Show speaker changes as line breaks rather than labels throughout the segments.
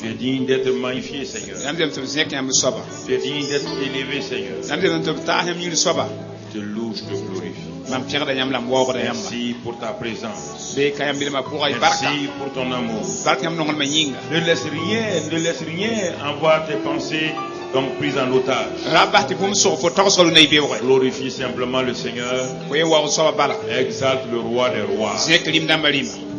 Tu es digne d'être magnifié, Seigneur. Tu es digne d'être élevé, Seigneur. Je te loue, je te glorifie. Merci pour ta présence. Merci pour ton amour. Ne laisse rien avoir tes pensées donc prises en otage. Glorifie simplement le Seigneur. Exalte le roi des rois.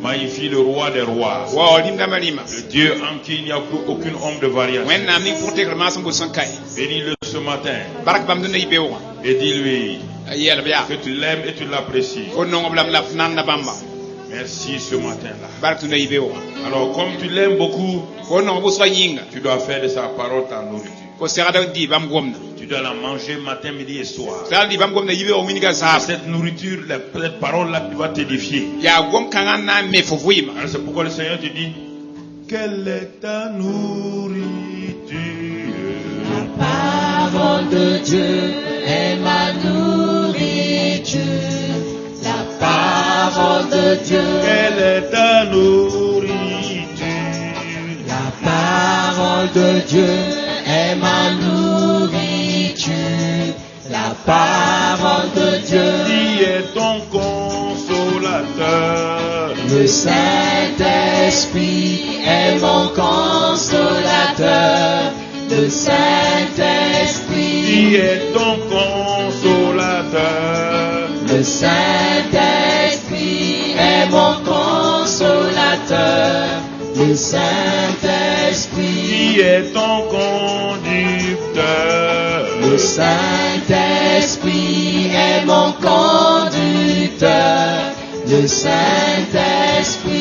Magnifie le roi des rois. Le Dieu en qui il n'y a aucune ombre de variation. Bénis-le ce matin. Et dis-lui que tu l'aimes et tu l'apprécies. Merci ce matin-là. Alors, comme tu l'aimes beaucoup, tu dois faire de sa parole ta nourriture. Tu dois la manger matin, midi et soir. Cette nourriture, cette parole-là, tu vas t'édifier. Alors, c'est pourquoi le Seigneur te dit, quelle est ta nourriture?
La parole de Dieu est ma nourriture. La parole de Dieu.
Quelle est ta nourriture?
La parole de Dieu est ma nourriture. La parole de Dieu.
Qui est ton consolateur?
Le Saint-Esprit est mon consolateur. Le Saint-Esprit.
Qui est ton consolateur?
Le Saint-Esprit est mon consolateur. Le Saint-Esprit.
Qui est ton conducteur?
Le Saint-Esprit est mon conducteur. Le Saint-Esprit.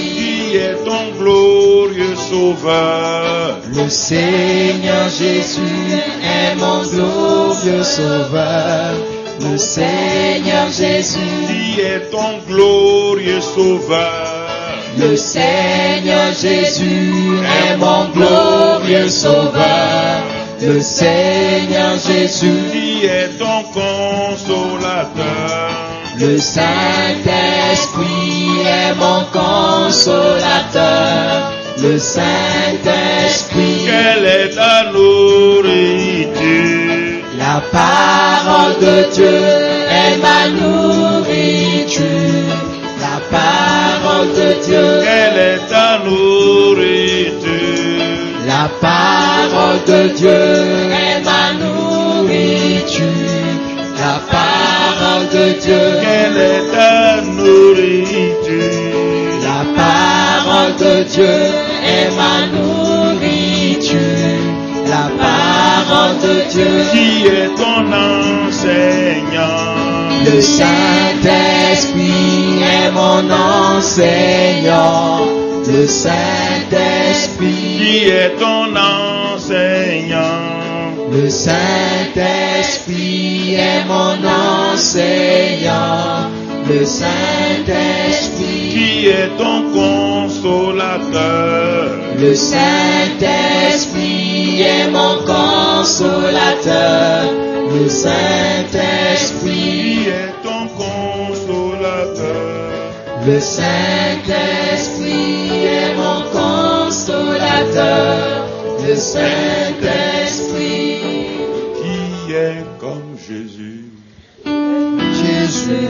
Qui est ton glorieux sauveur?
Le Seigneur Jésus est mon glorieux sauveur. Le Seigneur Jésus.
Qui est ton glorieux sauveur?
Le Seigneur Jésus est mon glorieux sauveur. Le Seigneur Jésus.
Qui est ton consolateur?
Le Saint-Esprit est mon consolateur. Le Saint-Esprit.
Quelle est ta nourriture?
La parole de Dieu est ma nourriture. La parole de Dieu.
Quelle est ta nourriture?
La parole de Dieu est ma nourriture. La parole de Dieu.
Quelle est ta nourriture?
La parole de Dieu est ma nourriture. La parole de Dieu.
Qui est ton enseignant?
Le Saint-Esprit est mon enseignant. Le Saint-Esprit.
Qui est ton enseignant?
Le Saint-Esprit est mon enseignant. Le Saint-Esprit.
Qui est ton consolateur?
Le Saint-Esprit est mon consolateur. Le Saint-Esprit.
Qui est ton consolateur?
Le Saint-Esprit est mon consolateur. Le Saint-Esprit.
Qui est comme Jésus?
Jésus.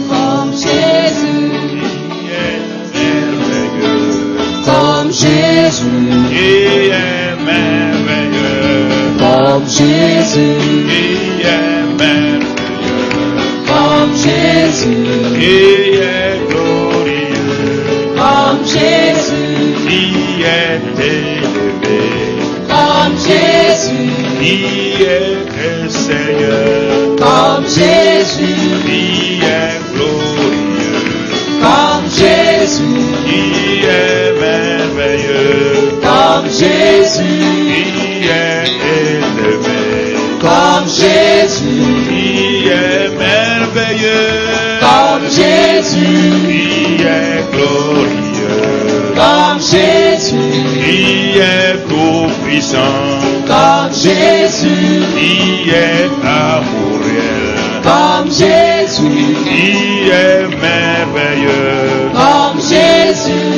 Comme Jésus.
Qui est merveilleux?
Comme Jésus.
Qui est merveilleux?
Comme Jésus.
Qui est merveilleux?
Comme Jésus.
Qui est glorieux?
Comme Jésus.
Qui est élevé?
Comme Jésus.
Qui est Seigneur?
Comme Jésus.
Qui est glorieux?
Comme Jésus.
Qui est merveilleux?
Comme Jésus.
Qui est élevé?
Comme Jésus.
Qui est merveilleux?
Comme Jésus.
Qui est glorieux?
Comme Jésus.
Qui est tout puissant?
Comme Jésus.
Qui est amour réel?
Comme Jésus.
Qui est merveilleux?
Comme Jésus.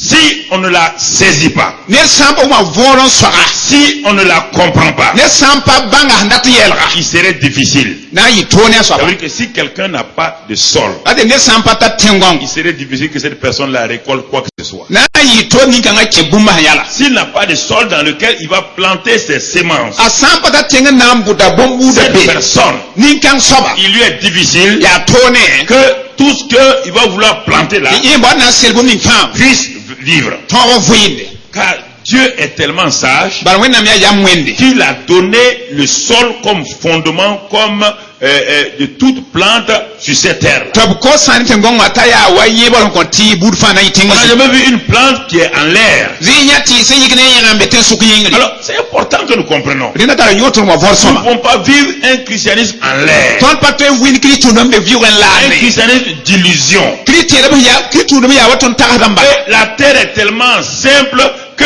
si on ne la saisit pas,
ne sampa wa voron soga
si on ne la comprend pas,
ne sampa banga ndati yelga
il serait difficile.
na yi tone
Ça
soga
veut dire que si quelqu'un n'a pas de sol,
ade ne sampa ta tengong
il serait difficile que cette personne la récolte quoi que ce soit.
na yi to ni kanga chebuma yala
S'il n'a pas de sol dans lequel il va planter ses semences,
a sampa ta tenga nambuda bombu da
cette
be
personne,
ni kang soba
il lui est difficile
ya tone
que tout ce qu'il va vouloir planter là
yi bo na selbu ni fam
puisse vivre.
to voinde
Car Dieu est tellement sage
bar wenam ya yam wende
qu'il a donné le sol comme fondement, comme de toute plante sur cette terre.
tob ko san tengong mata ya waye bon ko ti bud fa na
On
yitenga
n'a jamais vu une plante qui est en l'air.
zinya ti se yigne yanga beten suku yingri
Alors, c'est important que nous comprenions.
rina tara nyoto mo vor
Nous ne
soma
pouvons pas vivre un christianisme en l'air.
ton pato win kristo no be viwen
Un
la ne
christianisme d'illusion.
kristo ya kristo no ya waton tagadamba
Et la terre est tellement simple que,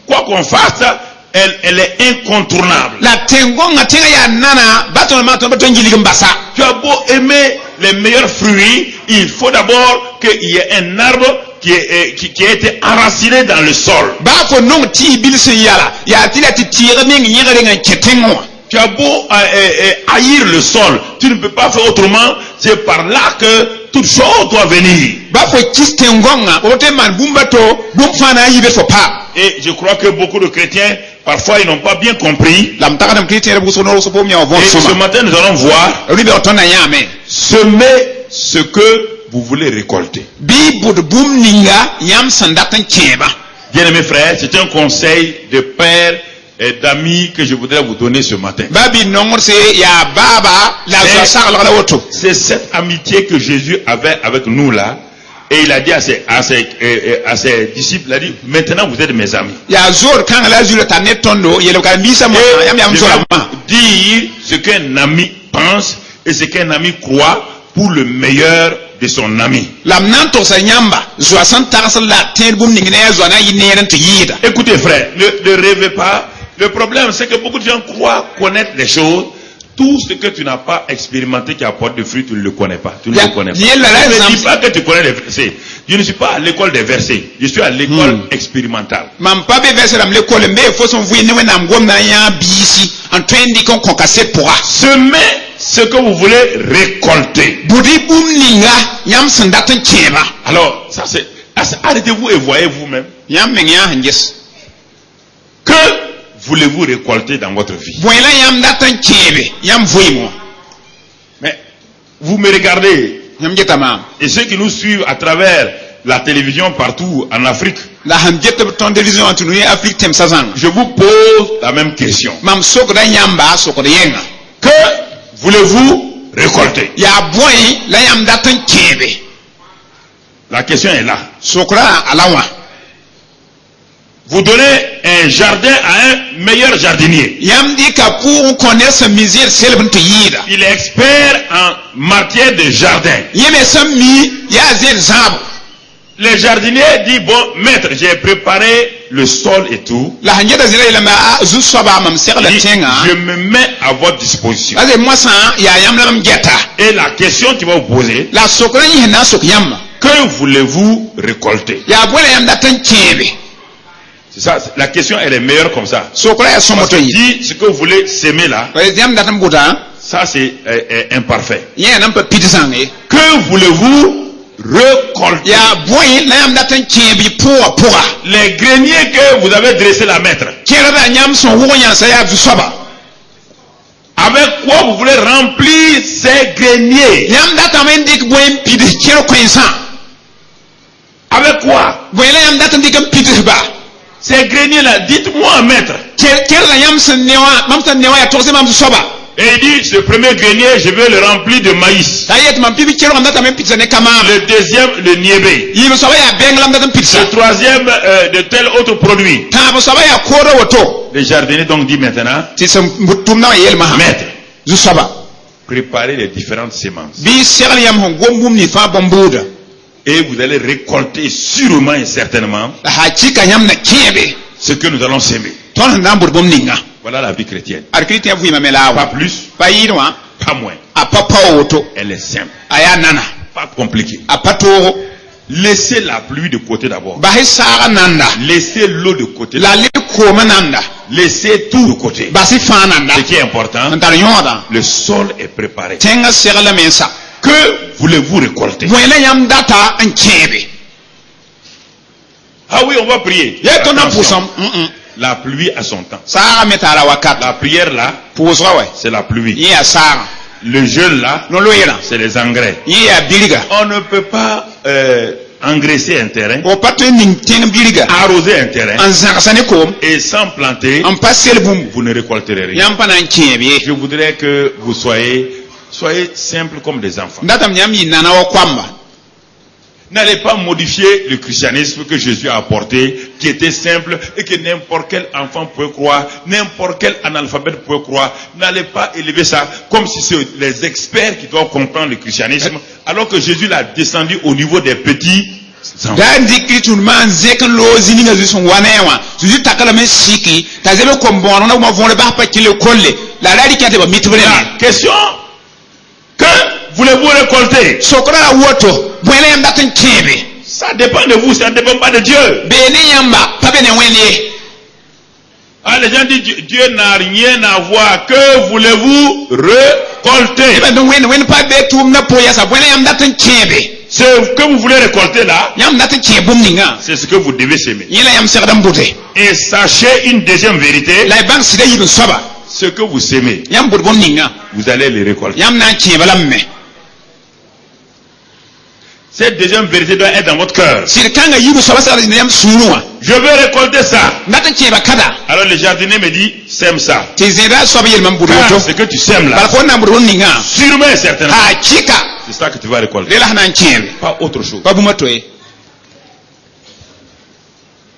quoi qu'on fasse, elle est incontournable.
la tengonga tenga ya nana baton ma ton baton jili mbasa
Tu as beau aimer les meilleurs fruits, il faut d'abord qu'il y ait un arbre qui a été enraciné dans le sol.
ba ko non ti bilse yala ya tila ti tire ning nyere nga chetengo
Tu as beau haïr le sol, tu ne peux pas faire autrement. C'est par là que toute chose doit venir.
ba ko chistengonga o te man bumbato dum fana yibe fo pa
Et je crois que beaucoup de chrétiens, parfois, ils n'ont pas bien compris.
lam tagadam kristo re buso no so po mi o vor
Et ce
soma
matin, nous allons voir,
ribe o tonna yame
semer ce que vous voulez récolter.
bi bud bum ninga yam sandatan cheba
Bien-aimés frères, c'est un conseil de père et d'amis que je voudrais vous donner ce matin.
babi nongor se ya baba la
C'est-
so sagala la woto
C'est cette amitié que Jésus avait avec nous là. Et il a dit à ses disciples, il a dit, maintenant vous êtes mes amis.
ya zor kan la zule tanet tondo yelo ka bisa mo
Et
yam yam
je
zora
vais
ma
dire ce qu'un ami pense et ce qu'un ami croit pour le meilleur de son ami.
lam nan to sa nyamba zo san tarsal la ten bum ninga ya zo na yineren to yida
Écoutez frère, ne rêvez pas. Le problème c'est que beaucoup de gens croient connaître les choses. Tout ce que tu n'as pas expérimenté qui apporte des fruits, tu ne le connais pas. Tu ne le connais pas.
il y a la
Je ne
raison.
dis pas que tu connais les versets. Je ne suis pas à l'école des versets. Je suis à l'école expérimentale.
mam pa be verse lam le ko le mbe fo son vui ne wenam gom na ya bisi en twendi kon kon kaset pour
Semez ce que vous voulez récolter.
budi bum ninga yam sandatan cheba
Alors, ça c'est... Arrêtez-vous et voyez vous-même.
yam men ya hanjes
Que voulez-vous récolter dans votre vie?
boyla yam datan chebe yam vui mo
Mais vous me regardez.
yam jeta mam
Et ceux qui nous suivent à travers la télévision partout en Afrique,
la han jeta ton television antunu Afrique tem sazan
je vous pose la même question.
mam sokra yamba sokra yenga
Que voulez-vous récolter?
ya boy la yam datan chebe
La question est là.
sokra alawa
Vous donnez un jardin à un meilleur jardinier.
yam di ka pour connaître sa misère selben te yida
Il est expert en matière de jardin.
yeme sammi ya zel zab
Le jardinier dit, bon, maître, j'ai préparé le sol et tout.
la hanyeda zela ila ma zu soba mam ser la
Il dit,
tenga
je me mets à votre disposition.
ade moi sa ya yam la mam geta
Et la question qu'il va vous poser,
la sokra yi na sok yam
que voulez-vous récolter?
ya bola yam datan chebe
C'est ça, la question elle est meilleure comme ça.
sokra ya
Parce
somoto
qu'il
yi
dit, ce que vous voulez s'aimer là,
wa yam datan buta
ça c'est imparfait.
ya nam pa pitsange
Que voulez-vous récolter?
ya boy la yam datan chebe pour
Les greniers que vous avez dressés là, maître,
kera da yam son wo yan sa ya zu soba
avec quoi vous voulez remplir ces greniers?
yam datan men dik boy pide kero koinsa
Avec quoi?
boy la yam datan dik pide ba
Ces greniers là, dites-moi, maître.
kera la yam san newa mam tan newa ya to se mam zu soba
Et il dit, ce premier grenier, je vais le remplir de maïs.
ayet mam pibi kero am datan men pizza ne kama
Le deuxième, le niébé.
yibe soba ya benglam datan pizza
Le troisième, de tel autre produit.
ta soba ya koro woto
Le jardinier donc dit maintenant,
ti sam butumna yel ma
maître,
zu soba
préparez les différentes semences.
bi serl yam hon gombum ni fa bombuda
Et vous allez récolter sûrement et certainement
ha chika yam na kebe
ce que nous allons semer.
ton ndambur bom ninga
Voilà la vie chrétienne.
arkriti avu ma mela
Pas
wa
plus,
pa yirwa
pas moins.
a papa woto
Elle est simple,
aya nana
pas compliquée.
a pato
Laissez la pluie de côté d'abord.
Bahi sara nanda.
Laissez l'eau de côté.
La li koma nanda.
Laissez tout de côté.
Basi fa nanda.
Ce qui est important,
Ntar yoda.
le sol est préparé.
Tenga segala mensa.
Que voulez-vous récolter?
Mwele yam data en chebe.
Ah oui, on va prier.
Ye tona
Attention.
pusam.
La pluie a son temps.
Sara metara wakat.
La prière là,
Pusra we.
c'est la pluie.
Ye sara.
Le jeûne là,
No loira.
c'est les engrais.
Ye biliga.
On ne peut pas engraisser un terrain,
O pato ning teng biliga.
arroser un terrain
An zangsane kom.
et sans planter,
An pasel bum.
vous ne récolterez rien.
Yam pana chebe.
Je voudrais que vous soyez simples comme des enfants.
Ndatam yam yi nana wa kwamba.
N'allez pas modifier le christianisme que Jésus a apporté, qui était simple et que n'importe quel enfant pouvait croire, n'importe quel analphabète pouvait croire. N'allez pas élever ça comme si c'est les experts qui doivent comprendre le christianisme, alors que Jésus l'a descendu au niveau des petits enfants.
Dandi kitu man zekan lozi ni ngazu son wanewa. Zuzu takala men siki. Tazebe kombono na uma vole ba pa kile kolle. La lari kante ba mitbele.
La question, que voulez-vous récolter?
Sokora la woto. Bwele yam daten chebe.
Ça dépend de vous, ça ne dépend pas de Dieu.
Beni yamba pa bene wenye.
Ah, les gens disent Dieu n'a rien à voir. Que voulez-vous récolter?
Eba don wen pa be tum na poya sa bwele yam daten chebe.
Ce que vous voulez récolter là,
Yam daten chebum ninga.
c'est ce que vous devez semer.
Yela yam serdam bote.
Et sachez une deuxième vérité,
La bank sida yibu soba.
ce que vous semez,
Yam bot bom ninga.
vous allez les récolter.
Yam na chebe lamme.
Cette deuxième vérité doit être dans votre cœur.
Sir kanga yibu soba sa yam sunuwa.
Je veux récolter ça.
Daten chebe kada.
Alors le jardinier me dit, sème ça.
Tizera soba yel mam
Car
boto.
ce que tu sèmes là,
Balko na bot bom ninga.
sûrement et certainement,
Ha chika.
c'est ça que tu vas récolter.
Lela hanan chebe.
Pas autre chose.
Ba buma toye.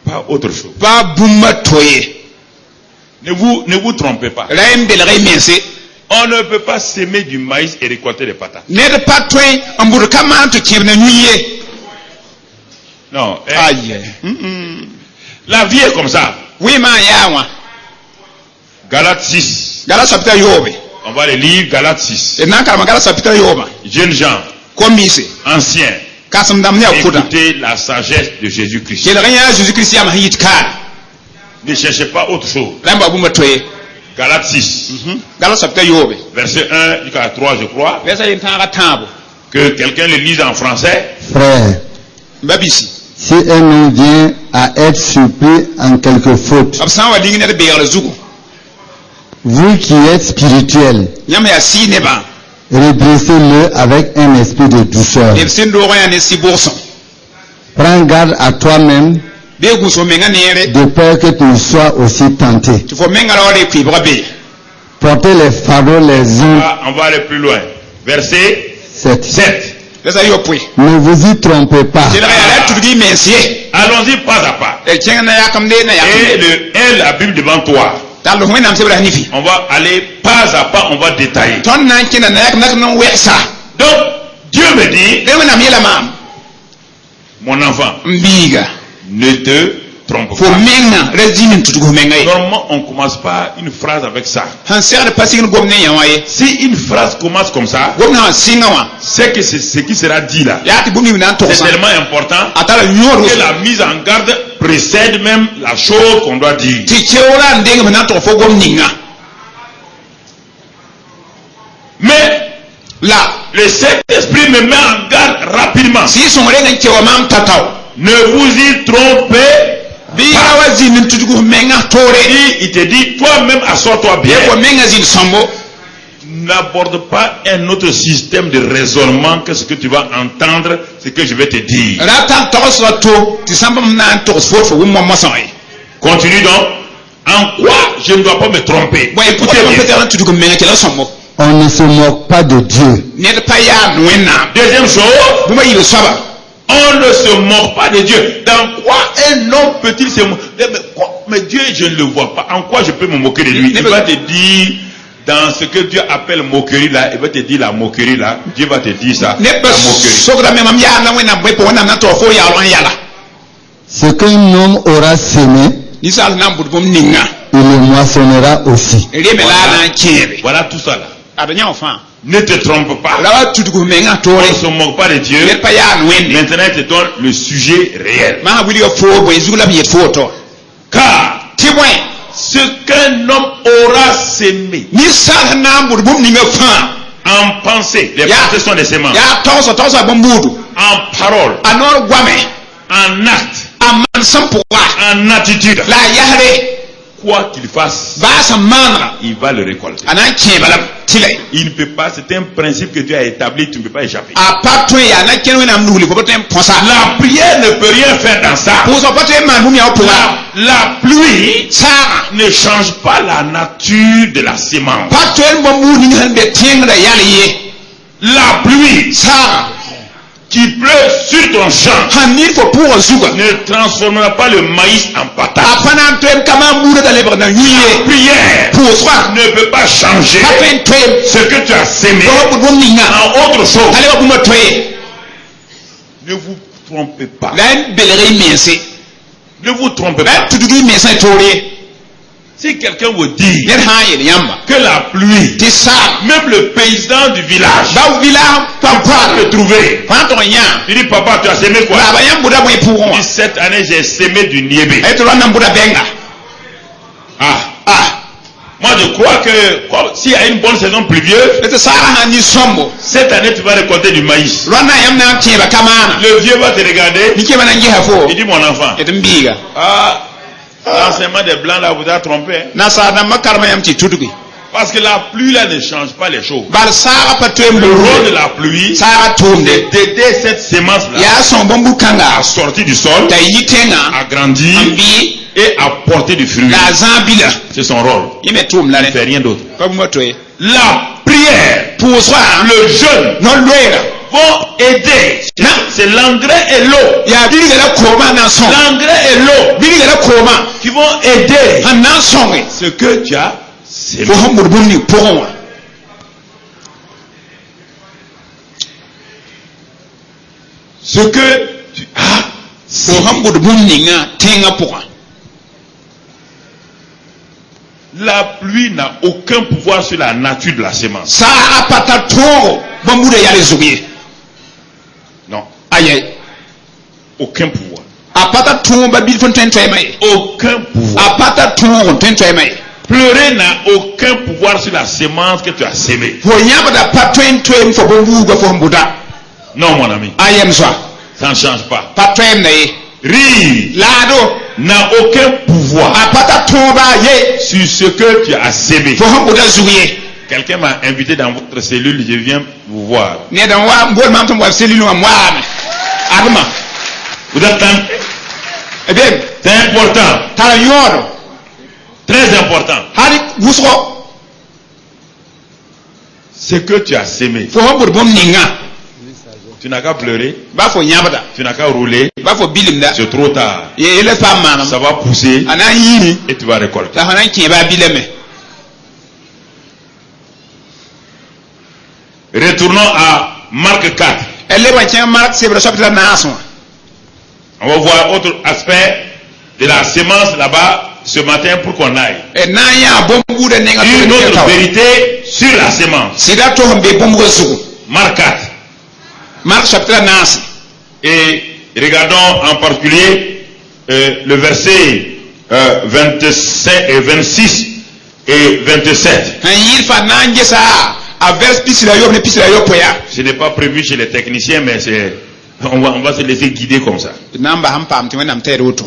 Pas autre chose.
Ba buma toye.
Ne vous trompez pas.
Raim de la mense.
On ne peut pas semer du maïs et récolter des patates.
Ne de pas toye ambur kama to chebe na nuye.
Non.
Aye.
La vie est comme ça.
Oui ma yawa.
Galates 6.
Gala sapita yobe.
On va les lire. Galates 6.
E nan kala magala sapita yoba.
Jeunes gens,
Komise.
anciens,
Kasam dam ne akuda.
écoutez la sagesse de Jésus-Christ.
Kele ganya Jésus Christ yam hit ka.
Ne cherchez pas autre chose.
Lamba buma toye.
Galates 6,
Gala sapita yobe.
verset 1 jusqu'à 3, je crois.
Pesa yin tanga tambo.
Que quelqu'un le lise en français.
Frère,
Babisi.
si un homme vient à être surpris en quelque faute,
Absan wa dingne de beere zugo.
vous qui êtes spirituels,
Yam ya si ne ba.
redressez-le avec un esprit de douceur.
E sen do ya ne si borson.
Prends garde à toi-même
Be guso menga nere.
de peur que tu sois aussi tenté.
Tu faut menga la ore kwi brabe.
Portez les fardeaux les uns.
On va aller plus loin. Verset
7.
7.
Pesa yo pwe.
Ne vous y trompez pas.
Kele ya la tudgi mensie.
Allons-y pas à pas.
E chenga na yakam de na
Et
yakam.
la Bible devant toi.
Talo ho nam sebra nifi.
On va aller pas à pas, on va détailler.
Ton nan kina na yakam na wesa.
Donc, Dieu me dit,
Dewe na miela mam.
mon enfant,
Mbiga.
ne te trompe
Fo
pas.
menga rezinin tutugo menga e.
Normalement, on ne commence pas une phrase avec ça.
Han ser de pasing gomne yawaye.
Si une phrase commence comme ça,
Gomna singa wa.
c'est que c'est ce qui sera dit là.
Ya ti bumi nan
C'est
tosa.
tellement important
Atala nyoro.
que la mise en garde précède même la chose qu'on doit dire.
Ti cheola ndenge nan to fo gomninga.
Mais
La
le Saint-Esprit me met en garde rapidement.
si son renga chewa mam tatao.
Ne vous y trompez.
Biga wa zinin tutugo menga tore.
Il te dit, toi-même, assure-toi bien.
Ko menga zin sambo.
N'aborde pas un autre système de raisonnement que ce que tu vas entendre, ce que je vais te dire.
Rata tos wa to ti samba nan tos fo fo mo mo sai.
Continue donc. En quoi je ne dois pas me tromper?
Boy
Écoutez
écoutez
bien.
peut-être tutugo menga kela sambo.
On ne se moque pas de Dieu.
Ne de pa ya nwena.
Deuxième chose,
Buma yibe saba.
on ne se moque pas de Dieu. Dans quoi un homme peut-il se moquer? Mais Dieu, je ne le vois pas. En quoi je peux me moquer de lui? Il va te dire, dans ce que Dieu appelle moquerie là, il va te dire la moquerie là. Dieu va te dire ça.
Ne
La
pas
moquerie.
sogra me mam ya na wena boy po na na to fo ya ron yala.
Ce qu'un homme aura semé,
Ni sal nan bud bom ninga.
il le moissonnera aussi.
Reme la na chebe.
Voilà tout ça là.
Adanya ofa.
Ne te trompe pas.
la wa tudugo menga
On ne
tore
se moque pas de Dieu.
yer pa ya wende
Maintenant, il te donne le sujet réel.
ma wili ga fo boy zugla bi foto
Car
tibwe
ce qu'un homme aura sémé
ni sa na mbur bum ni nga fa
en pensée, les pensées sont des semences,
ya toso bombudu
en parole,
anor gwame
en acte,
aman sampuwa
en attitude,
la yahre
quoi qu'il fasse,
ba sa manra
il va le récolter.
anan kebalam tilay
Il ne peut pas, c'est un principe que Dieu a établi, tu ne peux pas échapper.
a patwe ya na kenwe na mnuli ko botem posa
La prière ne peut rien faire dans ça.
pour so patwe man bum ya powa
La pluie
sa
ne change pas la nature de la sémence.
patwe bombu ni han be tengra yaliye
La pluie
sa
qui pleut sur ton champ
hanir fo pour zuga
ne transformera pas le maïs en patate.
apana tem kama mura da lebre na
La
yiye
prière
pour soi
ne peut pas changer
patwe tem
ce que tu as sémé
do bum ninga
en autre chose.
ale bum toye
Ne vous trompez pas.
lan belere mense
Ne vous trompez
lan
pas.
tudugi mense tore
Si quelqu'un vous dit
yer ha yer yamba
que la pluie,
ti sa
même le paysan du village,
ba vila
va
papa
le trouver.
panto nya
Tu dis, papa, tu as sémé quoi?
ba yambu da boy pour
Il dit, cette année, j'ai sémé du niébé.
et to na mbuda benga
Ah, moi je crois que s'il y a une bonne saison pluvieuse,
et sa ha ni sombo
cette année tu vas récolter du maïs.
rona yamna tiba kamana
Le vieux va te regarder,
ni ke bana ngiha fo
il dit, mon enfant,
et mbiga
l'enseignement des blancs là vous a trompé. Hein.
na sa na makarma yam ti tudugi
Parce que la pluie là ne change pas les choses.
bar sa patwe
Le rôle de
mbu
la pluie,
sa tumde
c'est d'aider cette sémence là
ya son bombu kanga
à sortir du sol,
ta yitenga
à grandir
ambi
et à porter du fruit.
la zambila
C'est son rôle.
yime tum la
Il ne fait rien d'autre.
ko mo toye
La prière,
pour soi
le jeûne
non loera
vont aider. C'est l'engrais et l'eau.
ya biga la koma na son
L'engrais et l'eau
biga la koma
qui vont aider
han na songe
ce que tu as sémé.
fo hambur bunni pour
Ce que tu as
fo
sémé.
hambur bunni nga tenga pour
La pluie n'a aucun pouvoir sur la nature de la sémence.
sa apata toro bombu de yale zugiye
Non,
aye
aucun pouvoir.
apata toro ba bil fon ten toy may
Aucun pouvoir.
apata toro ten toy may
Pleurer n'a aucun pouvoir sur la sémence que tu as sémée.
fo nyaba da patwen toy fo bombu go fo mbuda
Non, mon ami,
ayem so
ça ne change pas.
patwen nay
Rire
lado
n'a aucun pouvoir
apata toro ba ye
sur ce que tu as sémé.
fo hambuda zugiye
Quelqu'un m'a invité dans votre cellule, je viens vous voir.
ne dan wa mbol mam tam wa selilu am wa aduma
Vous attendez?
e ben
C'est important,
tala yodo
très important.
hari wuso
Ce que tu as sémé.
fo hambur bom ninga
Tu n'as qu'à pleurer,
ba fo nyabada
tu n'as qu'à rouler.
ba fo bilimda
C'est trop tard.
ye ele pa manam
Ça va pousser
ana yini
et tu vas récolter.
ta hanan ki ba bileme
Retournons à Marc 4.
elle ba tiens mark c'est le chapitre na ason
On va voir autre aspect de la sémence là-bas ce matin pour qu'on aille.
e na ya bombu de ninga
Une autre
to
vérité sur la sémence.
sida to hambe bombu zugu
Marc 4.
mark chapitre na ason
Et regardons en particulier le verset 25 et 26 et 27.
han yir fa na ngesa a vers pisila yo ne pisila yo poya
Ce n'est pas prévu chez les techniciens, mais on va se laisser guider comme ça.
namba ham pam ti wenam tere auto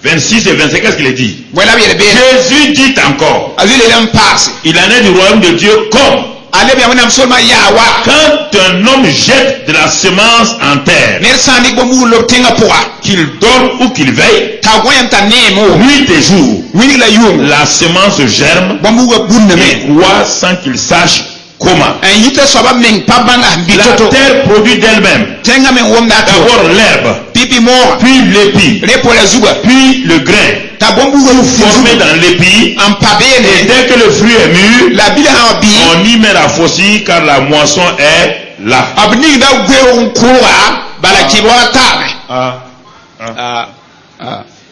26 et 27, qu'est-ce qu'il est dit?
wala bi be
Jésus dit encore,
azile lam passe
il en est du royaume de Dieu comme
ale bi wenam solma yawa
quand un homme jette de la semence en terre,
ner sani bombu lo tenga poa
qu'il dorme ou qu'il veille,
ta goyam ta nemo
nuit et jour,
wini la yum
la semence germe
bombu go bunne
et
me
croît sans qu'il sache comment.
en yita soba men pabanga
La
bitoto
terre produit d'elle-même
tenga men wom da to
d'abord l'herbe,
pipi mo
puis l'épi,
repo la zuga
puis le grain
ta bombu go
formé
fuzu
dans l'épi.
en
Et
pabene
dès que le fruit est mûr,
la bila ha bi
on y met la faucille car la moisson est là.
abni da gwe on kura bala kibwa ta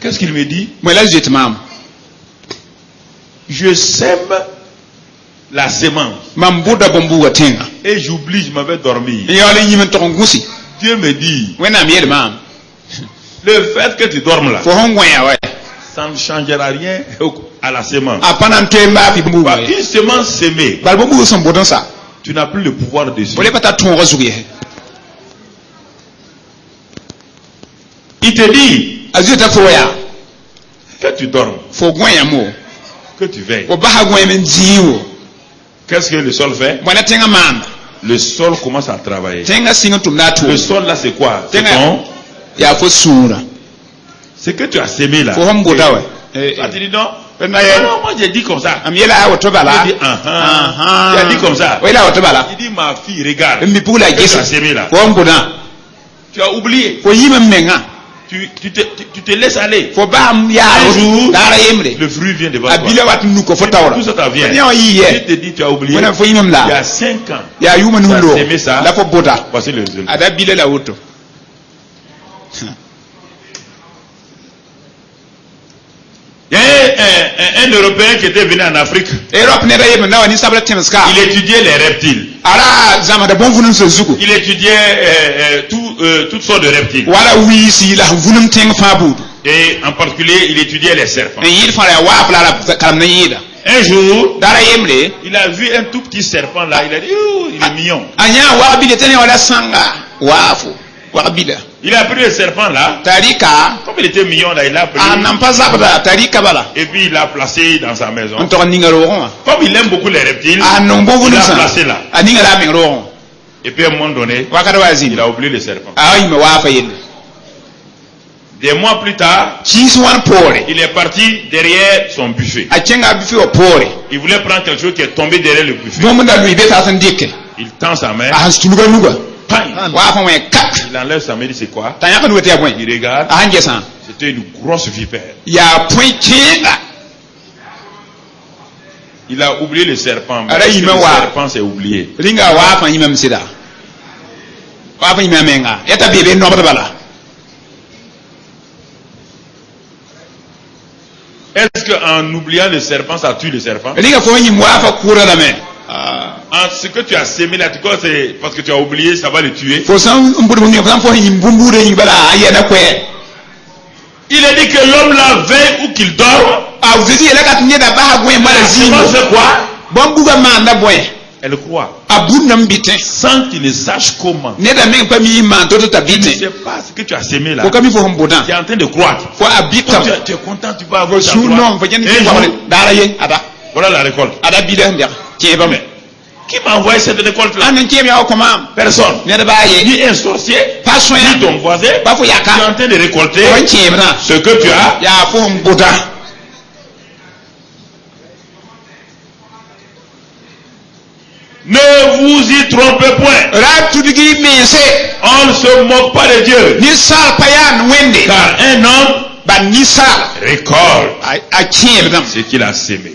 Qu'est-ce qu'il me dit?
moi là je te mam
Je sème la sémence.
Mambuda bombu atinga.
Et j'oublie, je m'avais dormi.
Dieu
me dit,
le
fait que tu dormes là, ça ne changera rien à la semence. Une semence sémée, tu n'as plus le pouvoir dessus. Il te dit que tu dormes, que tu veilles. Qu'est-ce que le sol fait? Le sol commence à travailler. Le sol là c'est quoi? C'est que tu as sémé là. Tu as dit non? Non, moi j'ai dit comme ça. Il a dit tu as dit comme ça. Il dit ma fille regarde. Tu as sémé là. Tu as oublié. Tu te laisses aller. Un jour, le fruit vient devant toi. Tout ça t'en vient. Je te dis, tu as oublié. Il y a 5 ans, tu as sémé ça. Voici le résultat. Il y a un Européen qui était venu en Afrique. Il étudiait les reptiles. Il étudiait toutes sortes de reptiles. Et en particulier, il étudiait les serpents. Un jour, il a vu un tout petit serpent là. Il a dit, oh, il est mignon. Il a pris le serpent là. Comme il était mignon là, il l'a pris. Et puis il l'a placé dans sa maison. Comme il aime beaucoup les reptiles, il l'a placé là. Et puis à un moment donné, il a oublié le serpent. Des mois plus tard, il est parti derrière son buffet. Il voulait prendre quelque chose qui est tombé derrière le buffet. Il tend sa main. Il enlève sa main, il dit c'est quoi? Il regarde. C'était une grosse vipère. Il a oublié le serpent. Mais le serpent s'est oublié. Est-ce qu'en oubliant le serpent, ça tue le serpent? Ce que tu as sémé là, tu crois que c'est parce que tu as oublié, ça va le tuer? Il a dit que l'homme là veille ou qu'il dort. La semence fait quoi? Elle croit. Sans qu'il ne sache comment. Tu ne sais pas ce que tu as sémé là. Tu es en train de croire. Tu es content, tu vas avoir voilà la récolte. Qui m'a envoyé cette récolte là? Personne. Ni un sorcier, ni ton voisin. Tu es en train de récolter ce que tu as. Ne vous y trompez point. On ne se moque pas de Dieu. Car un homme récolte ce qu'il a sémé.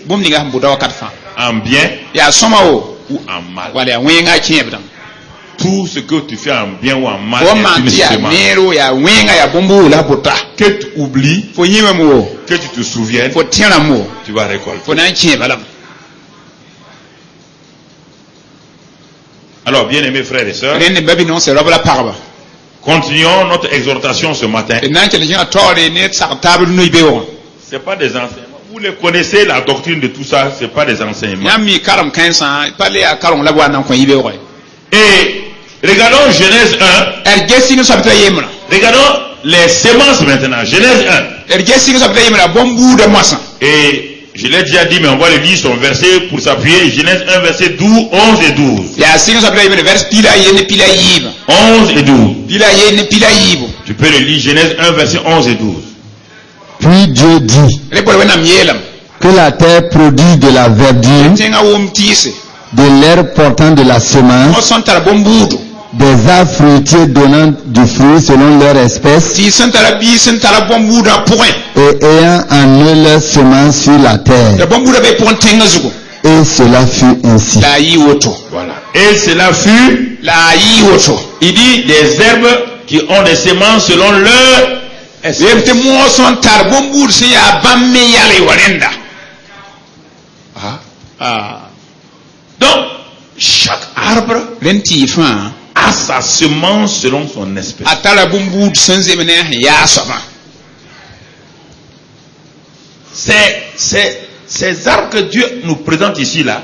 En bien ou en mal. Tout ce que tu fais en bien ou en mal est une semence. Que tu oublies, que tu te souviennes, tu vas récolter. Alors, bien aimés frères et sœurs, continuons notre exhortation ce matin. Ce n'est pas des enseignements. Vous les connaissez, la doctrine de tout ça, ce n'est pas des enseignements. Et regardons Genèse 1. Regardons les semences maintenant. Genèse 1. Et je l'ai déjà dit, mais on va le lire son verset pour s'appuyer. Genèse 1, verset 12, 11 et 12. 11 et 12. Tu peux le lire, Genèse 1, verset 11 et 12.
Puis Dieu dit que la terre produit de la verdure, de l'herbe portant de la semence, des arbres fruitiers donnant du fruit selon leur espèce, et ayant en eux leur semence sur la terre. Et cela fut ainsi.
Voilà. Et cela fut. Il dit des herbes qui ont des semences selon leur espèce. a sa semence selon son espèce. Ces arbres que Dieu nous présente ici là,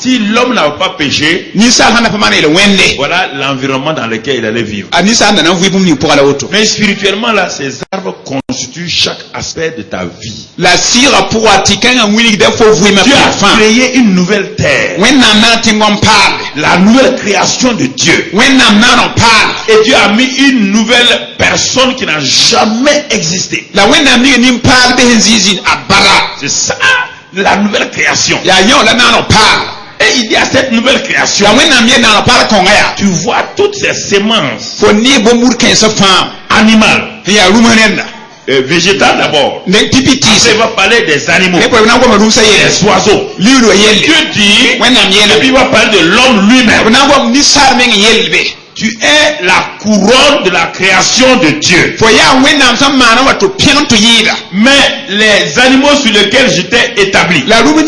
si l'homme n'a pas péché, voilà l'environnement dans lequel il allait vivre. Mais spirituellement là, ces arbres constituent chaque aspect de ta vie. Dieu a créé une nouvelle terre, la nouvelle création de Dieu. Et Dieu a mis une nouvelle personne qui n'a jamais existé. C'est ça la nouvelle création. Et il dit à cette nouvelle création, tu vois toutes ces semences animales, végétales d'abord. Après, il va parler des animaux, des oiseaux. Dieu dit, et puis il va parler de l'homme lui-même. Tu es la couronne de la création de Dieu. Mais les animaux sur lesquels j'étais établi, les arbres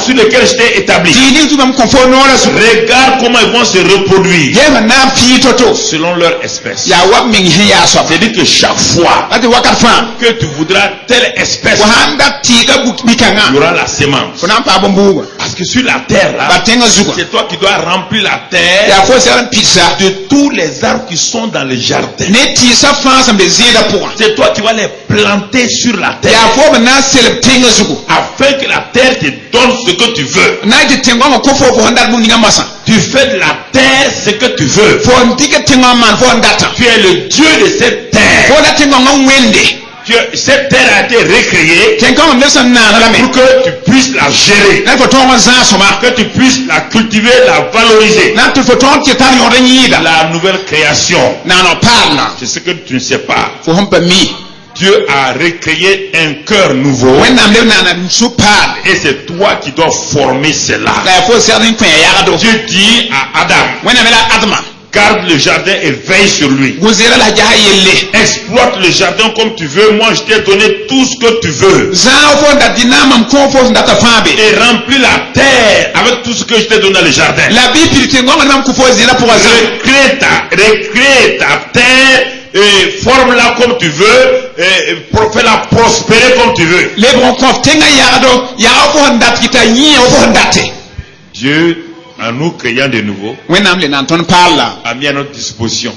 sur lesquels j'étais établi, regarde comment ils vont se reproduire selon leur espèce. C'est-à-dire que chaque fois que tu voudras telle espèce, il y aura la semence. Parce que sur la terre, là, c'est toi qui dois remplir la terre de tous les arbres qui sont dans le jardin. C'est toi qui vas les planter sur la terre, afin que la terre te donne ce que tu veux. Tu fais de la terre ce que tu veux. Tu es le Dieu de cette terre. Cette terre a été recréée pour que tu puisses la gérer, que tu puisses la cultiver, la valoriser. La nouvelle création, c'est ce que tu ne sais pas. Dieu a recréé un cœur nouveau, et c'est toi qui dois former cela. Dieu dit à Adam, garde le jardin et veille sur lui. Exploite le jardin comme tu veux. Moi, je t'ai donné tout ce que tu veux. Et remplis la terre avec tout ce que je t'ai donné dans le jardin. Recrée ta terre et forme-la comme tu veux. Et fais-la prospérer comme tu veux. Dieu, en nous créant de nouveau, a mis à notre disposition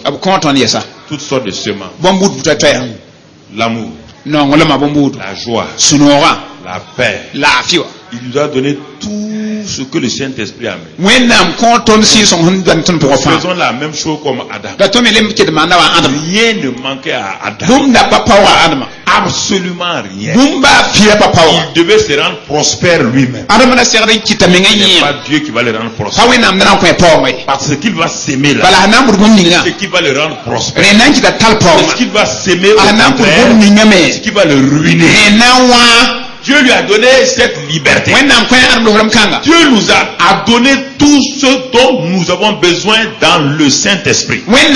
toutes sortes de semences. L'amour, la joie, la paix. Il nous a donné tout ce que le Saint-Esprit a mis. Faisons la même chose comme Adam. Rien ne manquait à Adam. Absolument rien. Il devait se rendre prospère lui-même. Ce n'est pas Dieu qui va le rendre prospère. Parce qu'il va s'aimer là, ce qui va le rendre prospère. Ce qu'il va s'aimer au contraire, ce qui va le ruiner. Dieu lui a donné cette liberté. Dieu nous a donné tout ce dont nous avons besoin dans le Saint-Esprit. Rien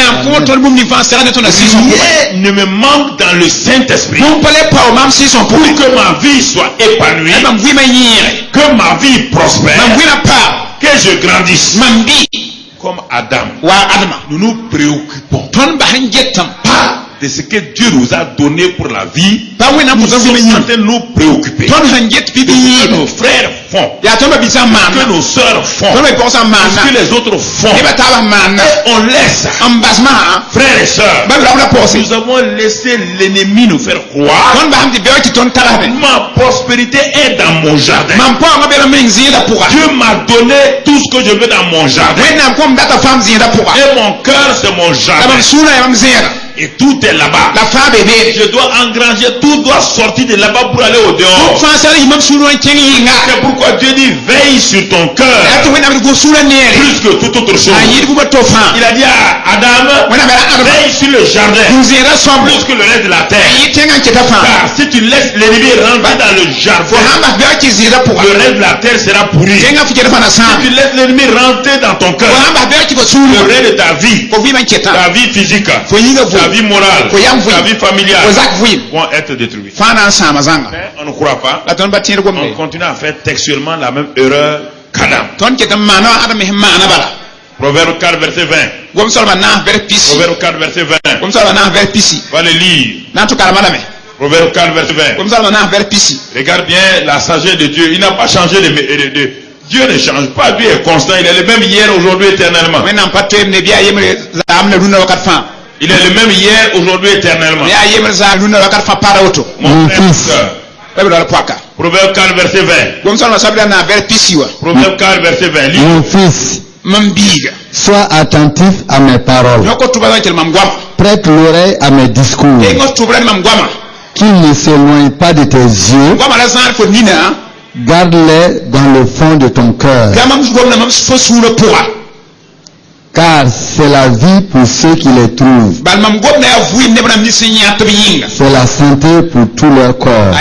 ne me manque dans le Saint-Esprit pour que ma vie soit épanouie, que ma vie prospère, que je grandisse. Comme Adam, nous nous préoccupons pas de ce que Dieu nous a donné pour la vie. Nous sommes en train de nous préoccuper de ce que nos frères font, que nos soeurs font, ce que les autres font. Et on laisse, frères et sœurs, nous avons laissé l'ennemi nous faire croire ma prospérité est dans mon jardin. Dieu m'a donné tout ce que je veux dans mon jardin. Et mon cœur c'est mon jardin. Et tout est là-bas. Je dois engranger, tout doit sortir de là-bas pour aller au dehors. C'est pourquoi Dieu dit veille sur ton cœur plus que toute autre chose. Il a dit à Adam, veille sur le jardin plus que le reste de la terre. Car si tu laisses l'ennemi rentrer dans le jardin, le reste de la terre sera pourri. Si tu laisses l'ennemi rentrer dans ton cœur, le reste de ta vie physique, ta vie morale, ta vie familiale vont être détruits. Mais on ne croit pas. On continue à faire textuellement la même erreur qu'Adam. Proverbe 4 verset 20. Proverbe 4 verset 20. Va le lire. Proverbe 4 verset 20. Regarde bien la sagesse de Dieu. Il n'a pas changé de Dieu ne change pas. Dieu est constant. Il est le même hier, aujourd'hui, éternellement. Il est le même hier, aujourd'hui, éternellement. Mon frère, Proverbe 4 verset 20. Proverbe 4 verset 20.
Mon fils, sois attentif à mes paroles. Prête l'oreille à mes discours. Qu'il ne s'éloigne pas de tes yeux. Garde-les dans le fond de ton cœur. Car c'est la vie pour ceux qui les trouvent. C'est la santé pour tout leur corps.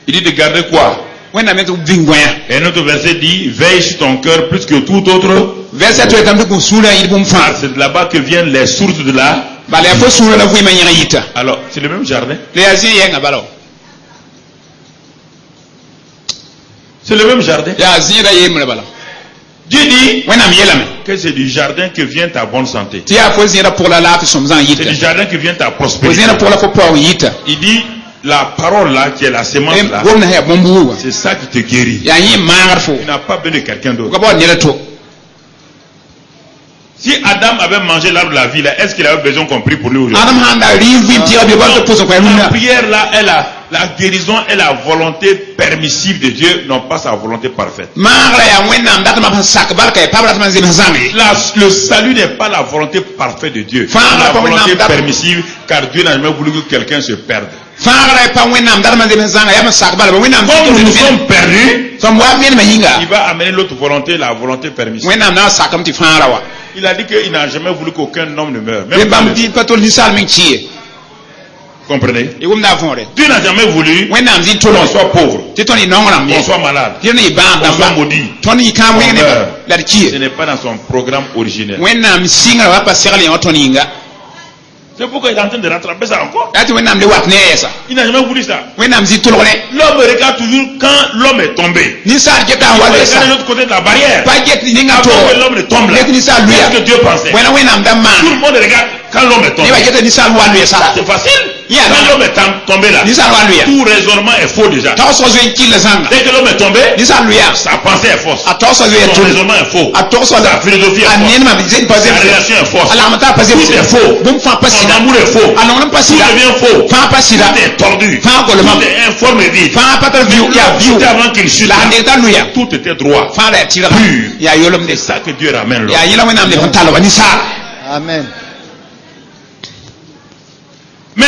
Il dit de garder quoi? Et un autre verset dit, veille sur ton cœur plus que tout autre. C'est de là-bas que viennent les sources de la. Alors, c'est le même jardin. C'est le même jardin. Dieu dit que c'est du jardin que vient ta bonne santé. C'est du jardin que vient ta prospérité. Il dit la parole là qui est la semence là, c'est ça qui te guérit. Tu n'as pas besoin de quelqu'un d'autre. Si Adam avait mangé l'arbre de la vie là, est-ce qu'il avait besoin qu'on prie pour lui aujourd'hui? La prière là, la guérison et la volonté permissive de Dieu n'ont pas sa volonté parfaite. Le salut n'est pas la volonté parfaite de Dieu. C'est la volonté permissive, car Dieu n'a jamais voulu que quelqu'un se perde. Comme nous sommes perdus, il va amener l'autre volonté, la volonté permissive. Il a dit qu'il n'a jamais voulu qu'aucun homme ne meure. Comprenez? Dieu n'a jamais voulu qu'on soit pauvre, qu'on soit malade, qu'on soit maudit. Ce n'est pas dans son programme originel. C'est pourquoi il est en train de rattraper ça encore. Il n'a jamais voulu ça. L'homme regarde toujours quand l'homme est tombé. Il regarde de l'autre côté de la barrière. Avant que l'homme ne tombe là. Qu'est-ce que Dieu pensait? Tout le monde regarde quand l'homme est tombé. C'est facile. Quand l'homme est tombé là, tout raisonnement est faux déjà. Dès que l'homme est tombé, sa pensée est fausse. Son raisonnement est faux. Sa philosophie est fausse. Sa relation est fausse. Tout est faux. Son amour est faux. Tout devient faux. Tout est tordu. Tout est informe et vide. Tout avant qu'il chute, tout était droit. Pur. C'est ça que Dieu ramène là.
Amen.
Mais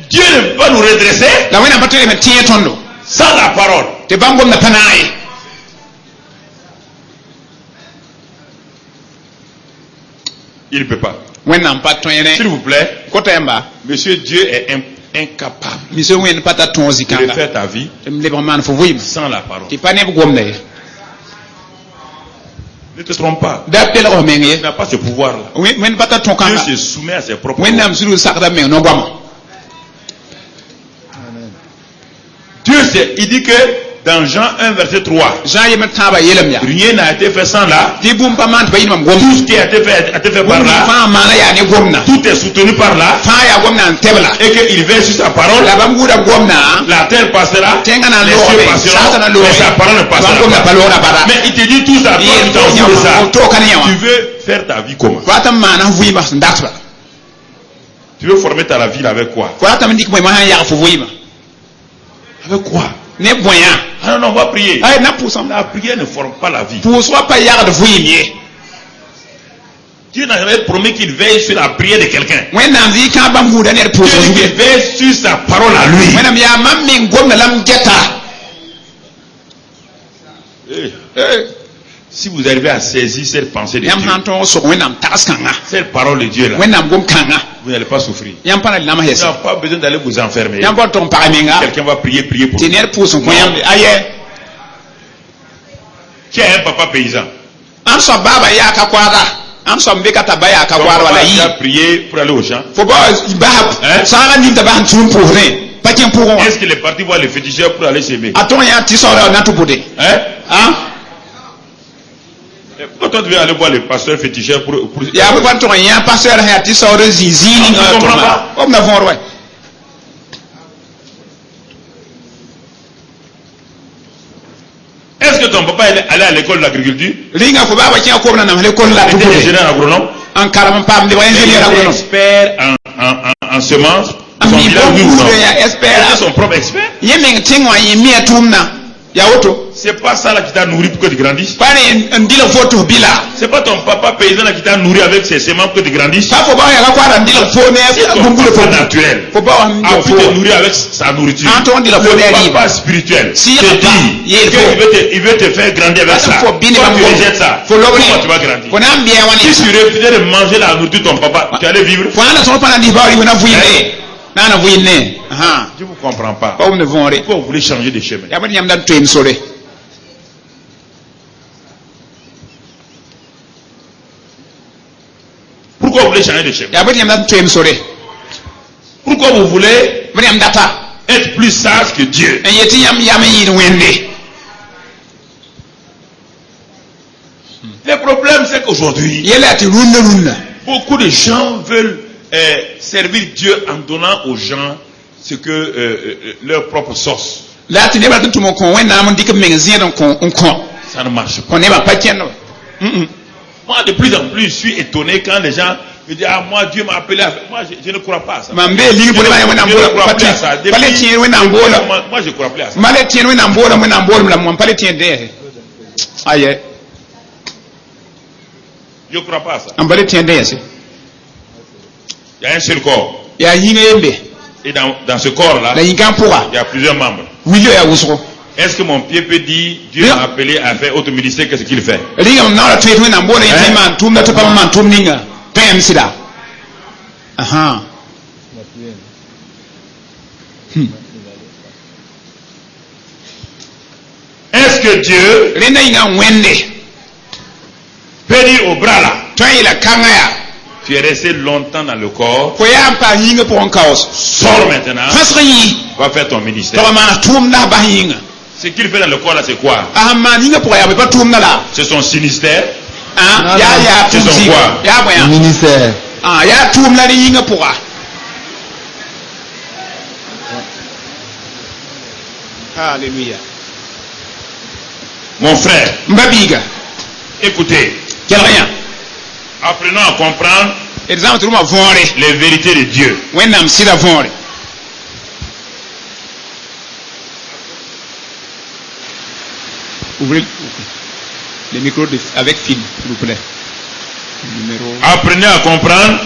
Dieu ne peut pas nous redresser sans la parole. Il ne peut pas. S'il vous plaît, Monsieur Dieu est incapable de faire ta vie sans la parole. Ne te trompe pas. Il n'a pas ce pouvoir-là. Dieu se soumet à ses propres lois. Dieu, il dit que dans Jean 1 verset 3, rien n'a été fait sans là. Tout ce qui a été fait par là. Tout est soutenu par là. Et qu'il veille sur sa parole. La terre passera. Les cieux passeront. Mais sa parole ne passera pas. Mais il te dit tout ça. Tu veux faire ta vie comment? Tu veux former ta vie avec quoi? Avec quoi? Ah non, on va prier. La prière ne forme pas la vie. Dieu n'a jamais promis qu'il veille sur la prière de quelqu'un. Dieu qu'il veille sur sa parole à lui. Si vous arrivez à saisir cette pensée de Dieu, cette parole de Dieu là, vous n'allez pas souffrir. Vous n'avez pas besoin d'aller vous enfermer. Quelqu'un va prier pour vous. Qui est un papa paysan? On va prier pour aller au champ. Est-ce que les partis voient les féticheurs pour aller s'aimer?
Hein?
Pourquoi toi tu veux aller voir les pasteurs féticheurs pour...
Il y a un pasteur qui sort de Zinzini.
Tu comprends pas? Est-ce que ton papa est allé à l'école de l'agriculture?
Il était ingénieur
agronome? Expert en semences? Son propre expert? C'est pas ça là qui t'a nourri pour que tu grandisses. C'est pas ton papa paysan là qui t'a nourri avec ses semences pour que tu grandisses. C'est ton papa naturel. A pu te nourrir avec sa nourriture. Le papa spirituel te dit qu'il veut te faire grandir avec ça. Toi tu rejettes ça. Comment tu vas grandir? Si tu refusais de manger la nourriture de ton papa, tu allais vivre? Je ne vous comprends pas. Pourquoi vous voulez changer de chemin? Pourquoi vous voulez changer de chemin? Pourquoi vous voulez être plus sage que Dieu? Le problème c'est qu'aujourd'hui, beaucoup de gens veulent servir Dieu en donnant aux gens ce que leur propre sauce. Ça ne marche pas. Moi, de plus en plus, je suis étonné quand les gens me disent, ah, moi, Dieu m'a appelé à faire. Moi, je ne crois pas à ça. Moi, je ne crois plus à ça. Moi, je ne crois plus à ça. Je ne crois pas à ça. Il y a un seul corps. Et dans ce corps-là, il y a plusieurs membres. Est-ce que mon pied peut dire, Dieu m'a appelé à faire autre ministère, qu'est-ce qu'il fait? Est-ce que Dieu peut dire au bras là, tu es resté longtemps dans le corps, sors maintenant, va faire ton ministère. Ce qu'il fait dans le corps là, c'est quoi? C'est son sinistère. C'est son quoi?
Ministère.
Alléluia.
Mon frère, écoutez, apprenons à comprendre les vérités de Dieu.
Ouvrez le micro avec fil, s'il vous plaît.
Apprenez à comprendre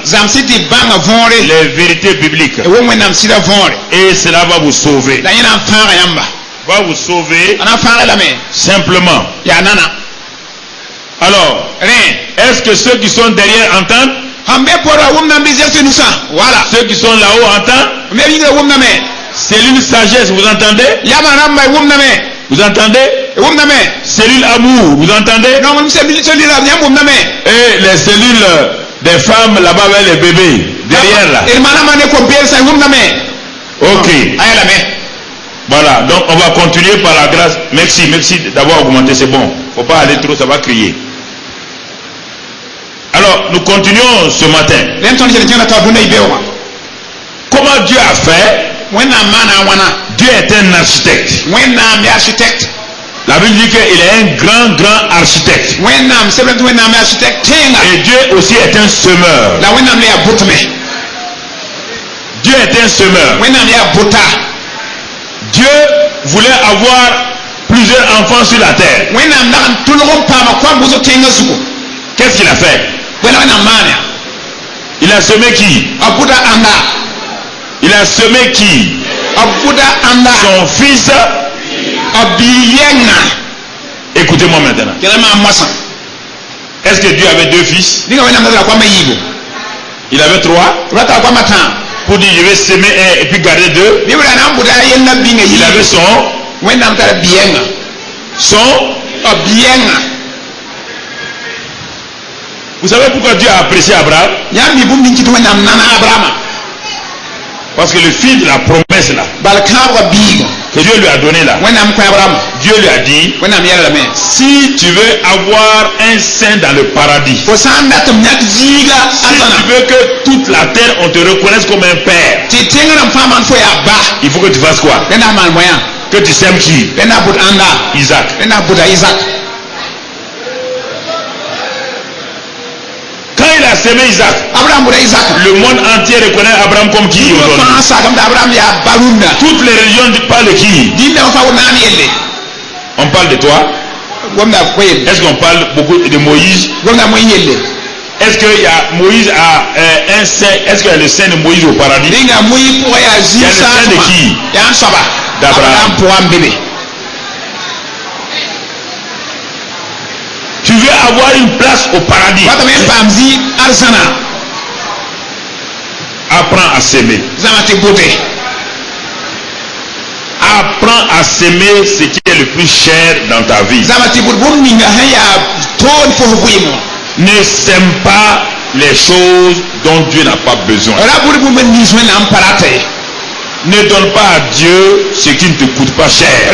les vérités bibliques. Et cela va vous sauver. Va vous sauver simplement. Alors, est-ce que ceux qui sont derrière entendent? Voilà. Ceux qui sont là-haut entendent? Cellule sagesse, vous entendez? Vous entendez? Cellule amour, vous entendez? Et les cellules des femmes là-bas avec les bébés, derrière là. Ok. Voilà, donc on va continuer par la grâce. Merci d'avoir augmenté, c'est bon. Faut pas aller trop, ça va crier. Alors, nous continuons ce matin. Comment Dieu a fait? Dieu est un architecte. La Bible dit qu'il est un grand architecte. Et Dieu aussi est un semeur. Dieu est un semeur. Dieu voulait avoir plusieurs enfants sur la terre. Qu'est-ce qu'il a fait? Il a semé qui? Il a semé qui? Son fils. Écoutez-moi maintenant. Est-ce que Dieu avait deux fils? Il avait trois. Pour dire je vais semer un et puis garder deux. Il avait son. Vous savez pourquoi Dieu a apprécié Abraham? Parce que le fils de la promesse là, que Dieu lui a donné là, Dieu lui a dit, si tu veux avoir un sein dans le paradis, si tu veux que toute la terre on te reconnaisse comme un père, il faut que tu fasses quoi? Que tu sèmes qui? Isaac. Quand il a sémé Isaac, le monde entier reconnaît Abraham comme qui? Toutes les religions parlent de qui? On parle de toi? Est-ce qu'on parle beaucoup de Moïse? Est-ce que Moïse a un sein? Est-ce qu'il y a le sein de Moïse au paradis? Il y a le sein de qui? D'Abraham. Tu veux avoir une place au paradis? Apprends à s'aimer. Apprends à s'aimer ce qui est le plus cher dans ta vie. Ne sème pas les choses dont Dieu n'a pas besoin. Ne donne pas à Dieu ce qui ne te coûte pas cher.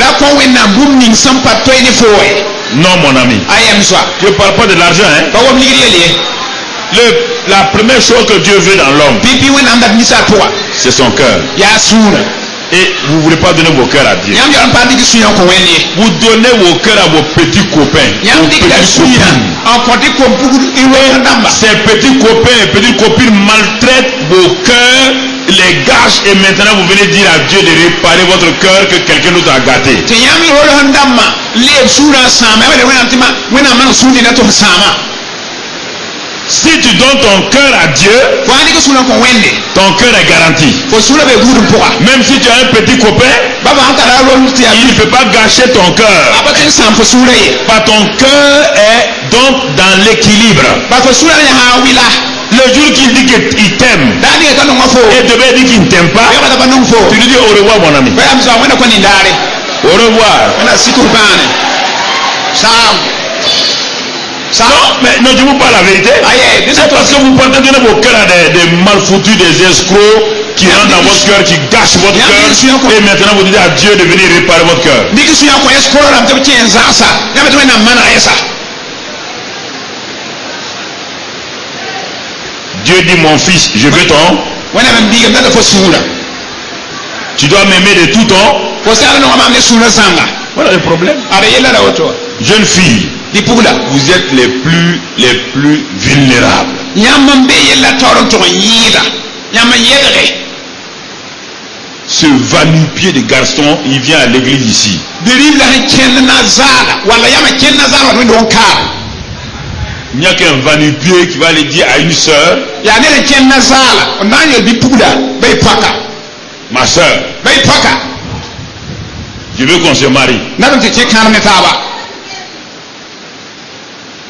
Non, mon ami. Je ne parle pas de l'argent. La première chose que Dieu veut dans l'homme, c'est son cœur. Et vous ne voulez pas donner vos cœurs à Dieu. Vous donnez vos cœurs à vos petits copains, vos petites copines. Ces petits copains et petites copines maltraitent vos cœurs, les gâchent, et maintenant vous venez dire à Dieu de réparer votre cœur que quelqu'un d'autre a gâté. Si tu donnes ton cœur à Dieu, ton cœur est garanti. Même si tu as un petit copain, il ne peut pas gâcher ton cœur. Ton cœur est donc dans l'équilibre. Le jour qu'il dit qu'il t'aime et demain il dit qu'il ne t'aime pas, tu lui dis au revoir mon ami. Au revoir. Non, mais non, je vous parle la vérité. C'est parce que vous portez donner vos cœurs à des malfoutus, des escrocs qui rentrent dans votre cœur, qui gâchent votre cœur. Et maintenant vous dites à Dieu de venir réparer votre cœur. Dieu dit mon fils, je veux ton. Tu dois m'aimer de tout ton. Voilà le problème. Jeune fille, vous êtes les plus vulnérables. Ce va-nu-pied de garçon, il vient à l'église ici. Il n'y a qu'un va-nu-pied qui va aller dire à une soeur, ma soeur, je veux qu'on se marie.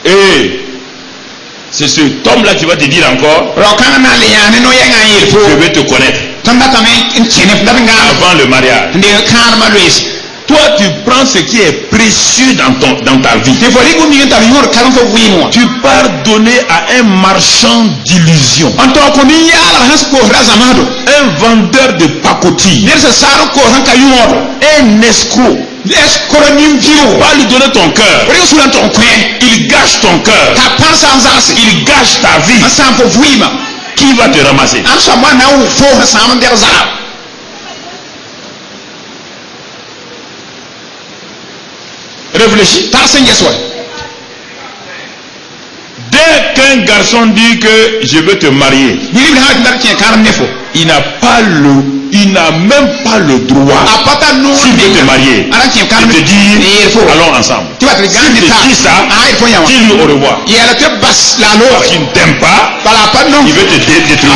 Et c'est cet homme-là qui va te dire encore, je vais te connaître avant le mariage. Toi, tu prends ce qui est précieux dans ta vie. Tu pars donner à un marchand d'illusions, un vendeur de pacotille, un escroc. Pas lui donner ton cœur. Il gâche ton cœur. Il gâche ta vie. Qui va te ramasser? Réfléchis. Dès qu'un garçon dit que je veux te marier, il n'a même pas le droit, s'il veut te marier, de te dire allons ensemble. S'il te dit ça, dis-lui au revoir. Parce qu'il ne t'aime pas, il veut te détruire.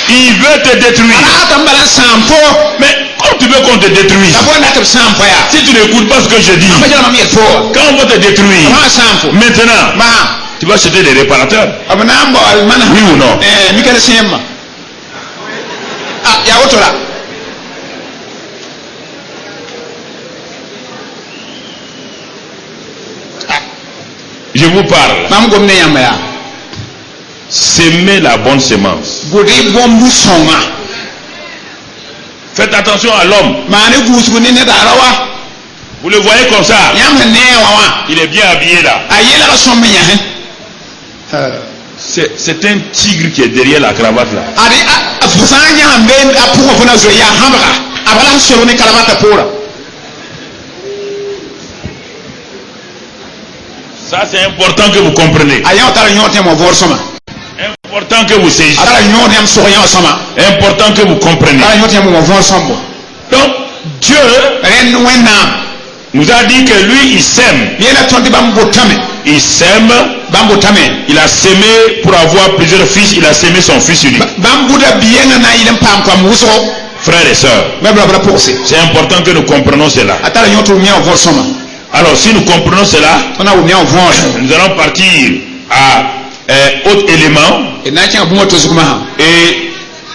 Il veut te détruire. Mais quand tu veux qu'on te détruise, si tu n'écoutes pas ce que je dis, quand on va te détruire, maintenant, tu vas acheter des réparateurs. Oui ou non? Je vous parle. S'aimer la bonne semence. Faites attention à l'homme. Vous le voyez comme ça. Il est bien habillé là. C'est un tigre qui est derrière la cravate là. Ça c'est important que vous compreniez. Important que vous saisissiez. Important que vous compreniez. Donc Dieu nous a dit que lui il sème. Il sème. Il a sémé pour avoir plusieurs fils. Il a sémé son fils unique. Frères et sœurs, c'est important que nous comprenions cela. Alors si nous comprenons cela, nous allons partir à autre élément et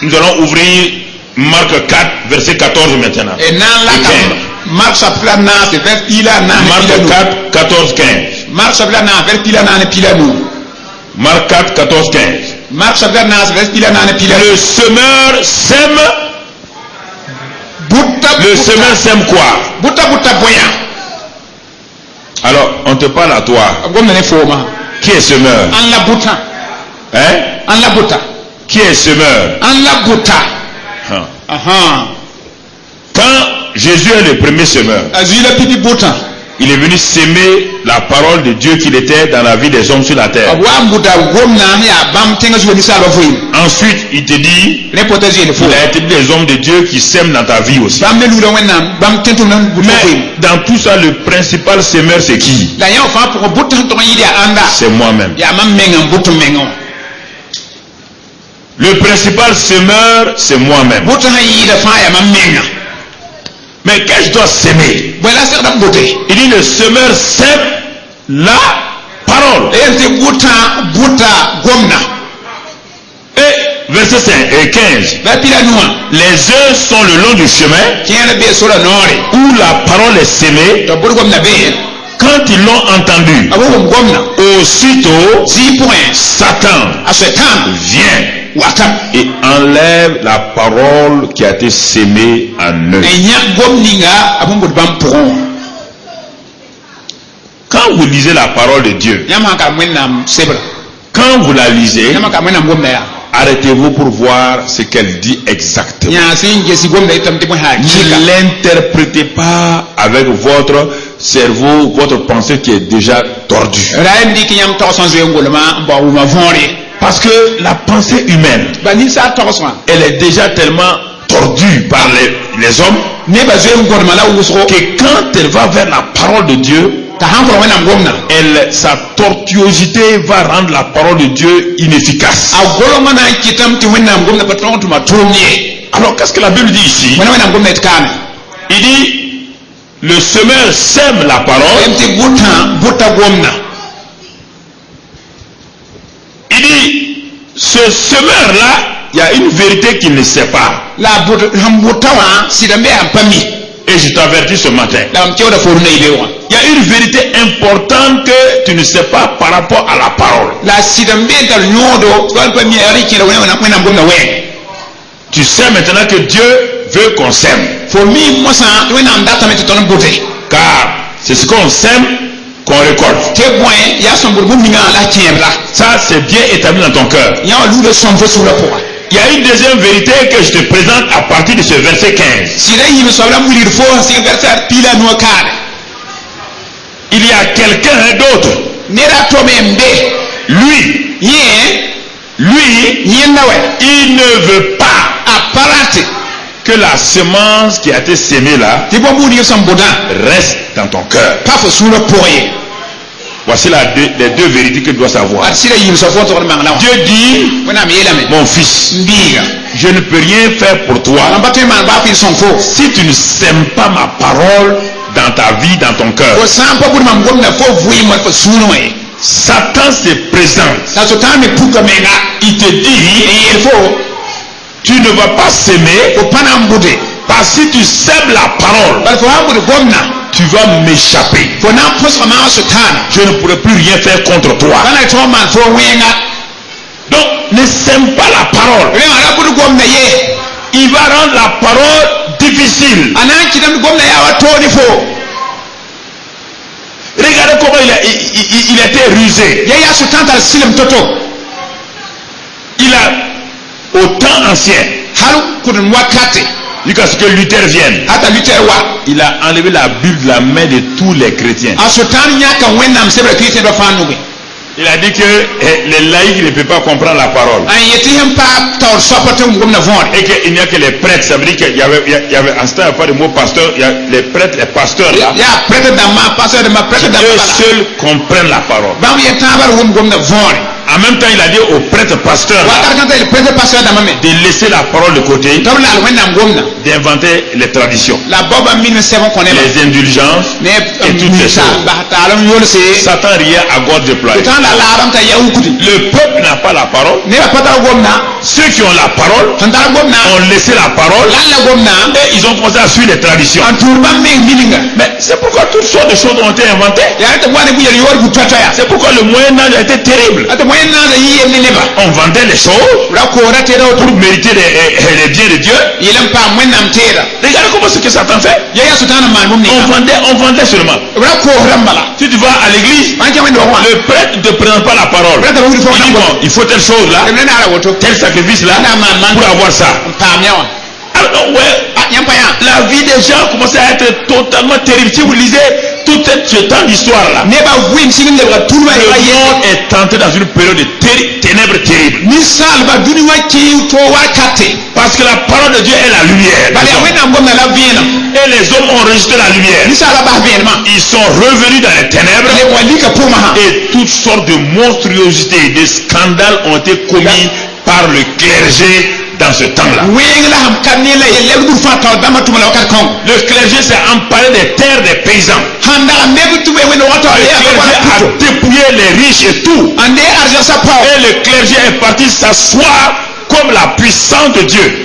nous allons ouvrir Marc 4 verset 14 maintenant. Marc 4 14 15. Marc 4 14 15. Le semeur sème. Le semeur sème quoi? Alors on te parle à toi. Qui est semeur? Hein? Qui est semeur? Quand Jésus est le premier semeur, il est venu s'aimer la parole de Dieu qu'il était dans la vie des hommes sur la terre. Ensuite, il te dit, il a été des hommes de Dieu qui sèment dans ta vie aussi. Mais dans tout ça, le principal semeur, c'est qui? C'est moi-même. Le principal semeur, c'est moi-même. Mais qu'est-ce que je dois s'aimer? Il dit le semeur sème la parole. Et verset 5 et 15. Les uns sont le long du chemin où la parole est sémée. Quand ils l'ont entendu, aussitôt Satan vient et enlève la parole qui a été sémée en eux. Quand vous lisez la parole de Dieu, quand vous la lisez, arrêtez-vous pour voir ce qu'elle dit exactement. Ne l'interprétez pas avec votre cerveau, votre pensée qui est déjà tordue. Parce que la pensée humaine, elle est déjà tellement tordue par les hommes que quand elle va vers la parole de Dieu, sa tortuosité va rendre la parole de Dieu inefficace. Alors qu'est-ce que la Bible dit ici? Il dit le semeur sème la parole. Il dit ce semeur là, il y a une vérité qu'il ne sait pas. Et je t'avertis ce matin. Il y a une vérité importante que tu ne sais pas par rapport à la parole. Tu sais maintenant que Dieu veut qu'on s'aime. Car c'est ce qu'on sème qu'on récolte. Ça c'est bien établi dans ton cœur. Il y a une deuxième vérité que je te présente à partir de ce verset 15. Il y a quelqu'un d'autre. Lui, il ne veut pas que la semence qui a été sémée là reste dans ton cœur. Voici les deux vérités que tu dois savoir. Dieu dit, mon fils, je ne peux rien faire pour toi si tu ne sèmes pas ma parole dans ta vie, dans ton cœur. Satan se présente. Il te dit, tu ne vas pas s'aimer parce que si tu sèmes la parole, tu vas m'échapper. Je ne pourrai plus rien faire contre toi. Donc
ne sème pas la parole, il va rendre la parole difficile. Regardez comment il était rusé. Il a, au temps ancien, jusqu'à ce que Luther vienne, il a enlevé la Bible de la main de tous les chrétiens. Il a dit que les laïcs ne peuvent pas comprendre la parole. Et qu'il n'y a que les prêtres. Ça veut dire qu'il y avait en ce temps, il n'y a pas de mot pasteur. Il y a les prêtres, les pasteurs là. Eux seuls comprennent la parole. En même temps, il a dit aux prêtres pasteurs de laisser la parole de côté, d'inventer les traditions, les indulgences et toutes ces choses. Satan rien à gorge déployée. Le peuple n'a pas la parole. Ceux qui ont la parole ont laissé la parole et ils ont commencé à suivre les traditions. Mais c'est pourquoi toutes sortes de choses ont été inventées. C'est pourquoi le Moyen-Âge a été terrible. On vendait les choses pour mériter les biens de Dieu. Regardez comment c'est que Satan fait. On vendait seulement. Si tu vas à l'église, le prêtre ne te présente pas la parole. Il dit bon, il faut telle chose là, tel sacrifice là, pour avoir ça. Alors ouais, la vie des gens commence à être totalement terrible. Si vous lisez tout ce temps d'histoire là, le monde est entré dans une période de ténèbres terribles. Parce que la parole de Dieu est la lumière. Et les hommes ont rejeté la lumière. Ils sont revenus dans les ténèbres. Et toutes sortes de monstruosités, de scandales ont été commis par le clergé dans ce temps-là. Le clergé s'est emparé des terres des paysans. Le clergé a dépouillé les riches et tout. Et le clergé est parti s'asseoir comme la puissance de Dieu.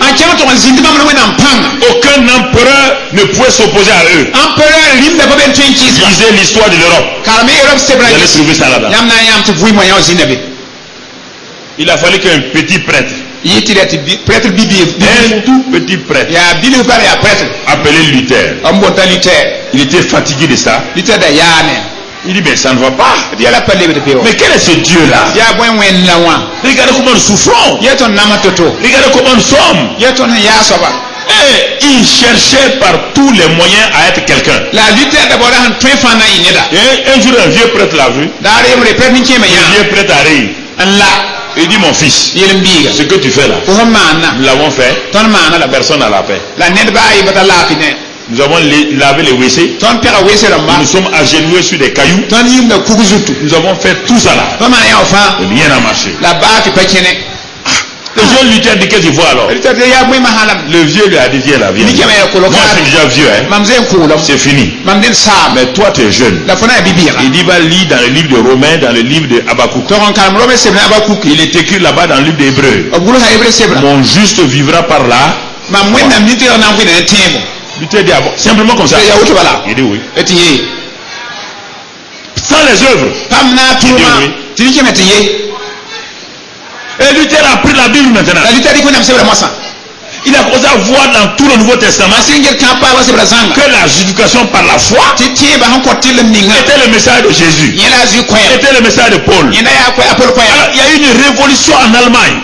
Aucun empereur ne pouvait s'opposer à eux. Lisez l'histoire de l'Europe. Vous allez trouver ça là-bas. Il a fallu qu'un petit prêtre, un tout petit prêtre, appelé Luther, il était fatigué de ça. Il dit mais ça ne va pas. Mais quel est ce Dieu là? Regardez comment nous souffrons. Regardez comment nous sommes. Et il cherchait par tous les moyens à être quelqu'un. Et un jour un vieux prêtre l'a vu. Le vieux prêtre arrive. Il dit mon fils, ce que tu fais là, nous l'avons fait, personne n'a la paix. Nous avons lavé les WC, nous nous sommes agenouillés sur des cailloux, nous avons fait tout ça là, rien n'a marché. Le jeune Luther dit qu'est-ce qu'il voit alors? Le vieux lui a dit viens là, viens. Moi je suis déjà vieux, hein? C'est fini. Mais toi tu es jeune. Il dit va lire dans le livre de Romains, dans le livre de Habakkuk. Il est écrit là-bas dans le livre d'Hébreux. Mon juste vivra par là. Luther dit ah bon, simplement comme ça. Il dit oui. Sans les œuvres. Il dit oui. Et Luther a pris la Bible maintenant. Il a commencé à voir dans tout le Nouveau Testament que la justification par la foi était le message de Jésus, était le message de Paul. Alors, il y a eu une révolution en Allemagne.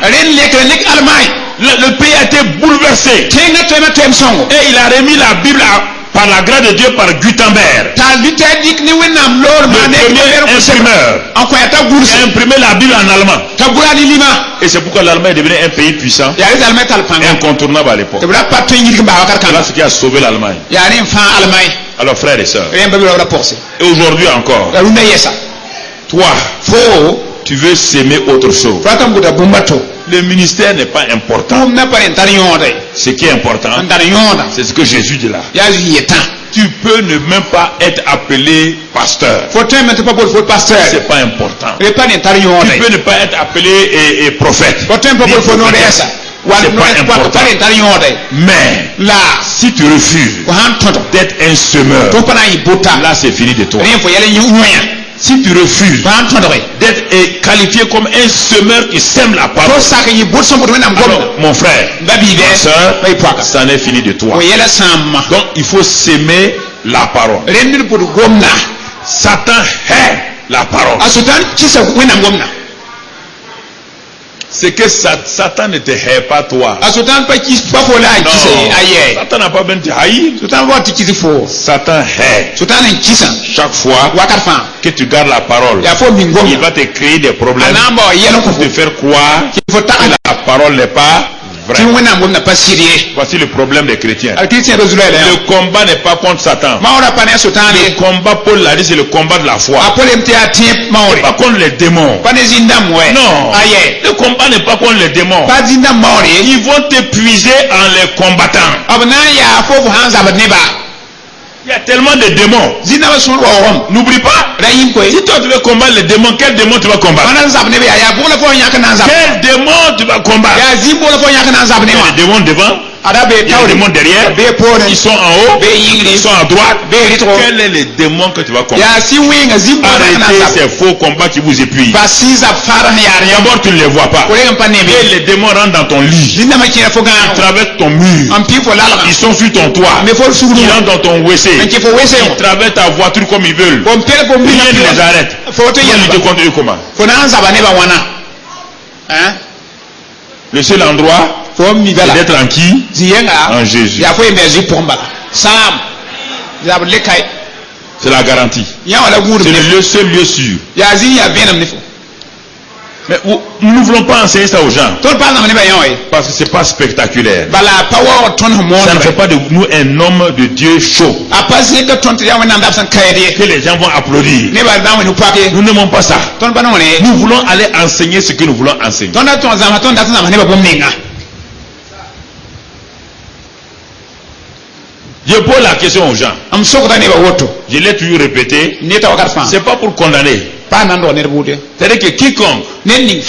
Le pays a été bouleversé. Et il a remis la Bible par la grâce de Dieu par Gutenberg. Le premier imprimeur a imprimé la Bible en allemand. Et c'est pourquoi l'Allemagne est devenu un pays puissant, incontournable à l'époque. Voilà ce qui a sauvé l'Allemagne. Alors frères et sœurs, et aujourd'hui encore, toi, tu veux s'aimer autre chose. Le ministère n'est pas important. Ce qui est important, c'est ce que Jésus dit là. Tu peux ne même pas être appelé pasteur. C'est pas important. Tu peux ne pas être appelé prophète. C'est pas important. Mais là, si tu refuses d'être un semeur, là c'est fini de toi. Si tu refuses d'être qualifié comme un semeur qui sème la parole, alors, mon frère, ma soeur, ça n'est fini de toi. Donc il faut s'aimer la parole. Satan hait la parole. C'est que Satan ne te hait pas toi. Non, Satan n'a pas besoin de te haïr. Satan hait. Chaque fois que tu gardes la parole, il va te créer des problèmes pour te faire croire que la parole n'est pas vrai. Voici le problème des chrétiens. Le combat n'est pas contre Satan. Le combat, Paul l'a dit, c'est le combat de la foi. C'est pas contre les démons. Non. Le combat n'est pas contre les démons. Ils vont t'épuiser en les combattant. Il y a tellement de démons. N'oublie pas. Si toi tu veux combattre les démons, quel démon tu vas combattre? Quel démon tu vas combattre? Il y a des démons devant. Il y a des démons derrière. Ils sont en haut. Ils sont à droite. Quel est le démon que tu vas combattre? Arrêtez ces faux combats qui vous épuisent. D'abord tu ne les vois pas. Et les démons rentrent dans ton lit. Ils traversent ton mur. Ils sont sur ton toit. Ils rentrent dans ton WC. Ils traversent ta voiture comme ils veulent. Rien ne les arrête. Faut lutter contre eux comment? Le seul endroit d'être tranquille en Jésus. C'est la garantie. C'est le seul lieu sûr. Mais nous ne voulons pas enseigner ça aux gens. Parce que ce n'est pas spectaculaire. Ça ne fait pas de nous un homme de Dieu chaud. Que les gens vont applaudir. Nous n'aimons pas ça. Nous voulons aller enseigner ce que nous voulons enseigner. Je pose la question aux gens. Je l'ai toujours répété. Ce n'est pas pour condamner. C'est-à-dire que quiconque, il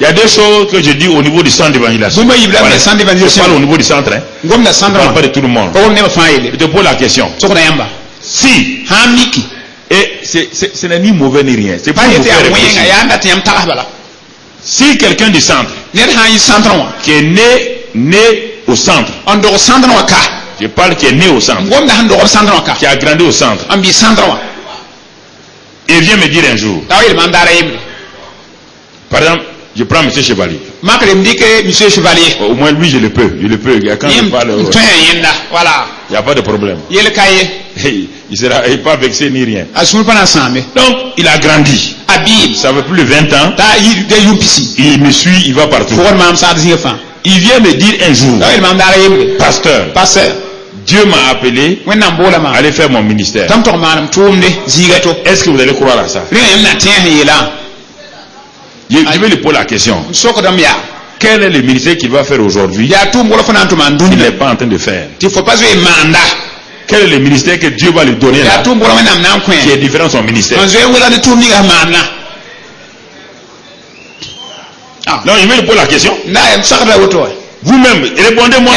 y a deux choses que je dis au niveau du centre d'évangélisation. Je parle au niveau du centre. Je ne parle pas de tout le monde. Je te pose la question. Si, et ce n'est ni mauvais ni rien. C'est pas vous faire réfléchir. Si quelqu'un du centre qui est né au centre, je parle qui est né au centre, qui a grandi au centre, et vient me dire un jour, par exemple, je prends M. Chevalier. Au moins lui je le peux. Quand je parle, il n'y a pas de problème. Il ne sera pas vexé ni rien. Donc il a grandi. Ça fait plus de 20 ans. Il me suit, il va partout. Il vient me dire un jour, pasteur, Dieu m'a appelé à aller faire mon ministère. Est-ce que vous allez croire à ça? Je vais lui poser la question. Quel est le ministère qu'il va faire aujourd'hui qu'il n'est pas en train de faire? Quel est le ministère que Dieu va lui donner là, qui est différent de son ministère? Non, je vais lui poser la question. Vous-même, répondez-moi.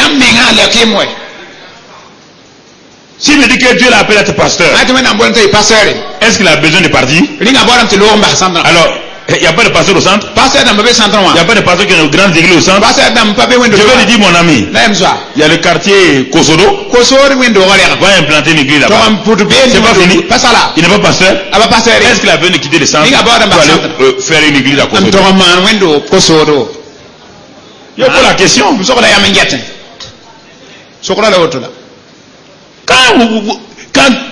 S'il me dit que Dieu l'appelle à être pasteur, est-ce qu'il a besoin de partir? Alors, il n'y a pas de pasteur au centre. Il n'y a pas de pasteur qui est dans une grande église au centre. Je vais lui dire, mon ami, il y a le quartier Kosodo. Va implanter une église là-bas. C'est pas fini. Il n'est pas pasteur. Est-ce qu'il a besoin de quitter le centre pour aller faire une église à Kosodo? Il n'y a pas la question. Quand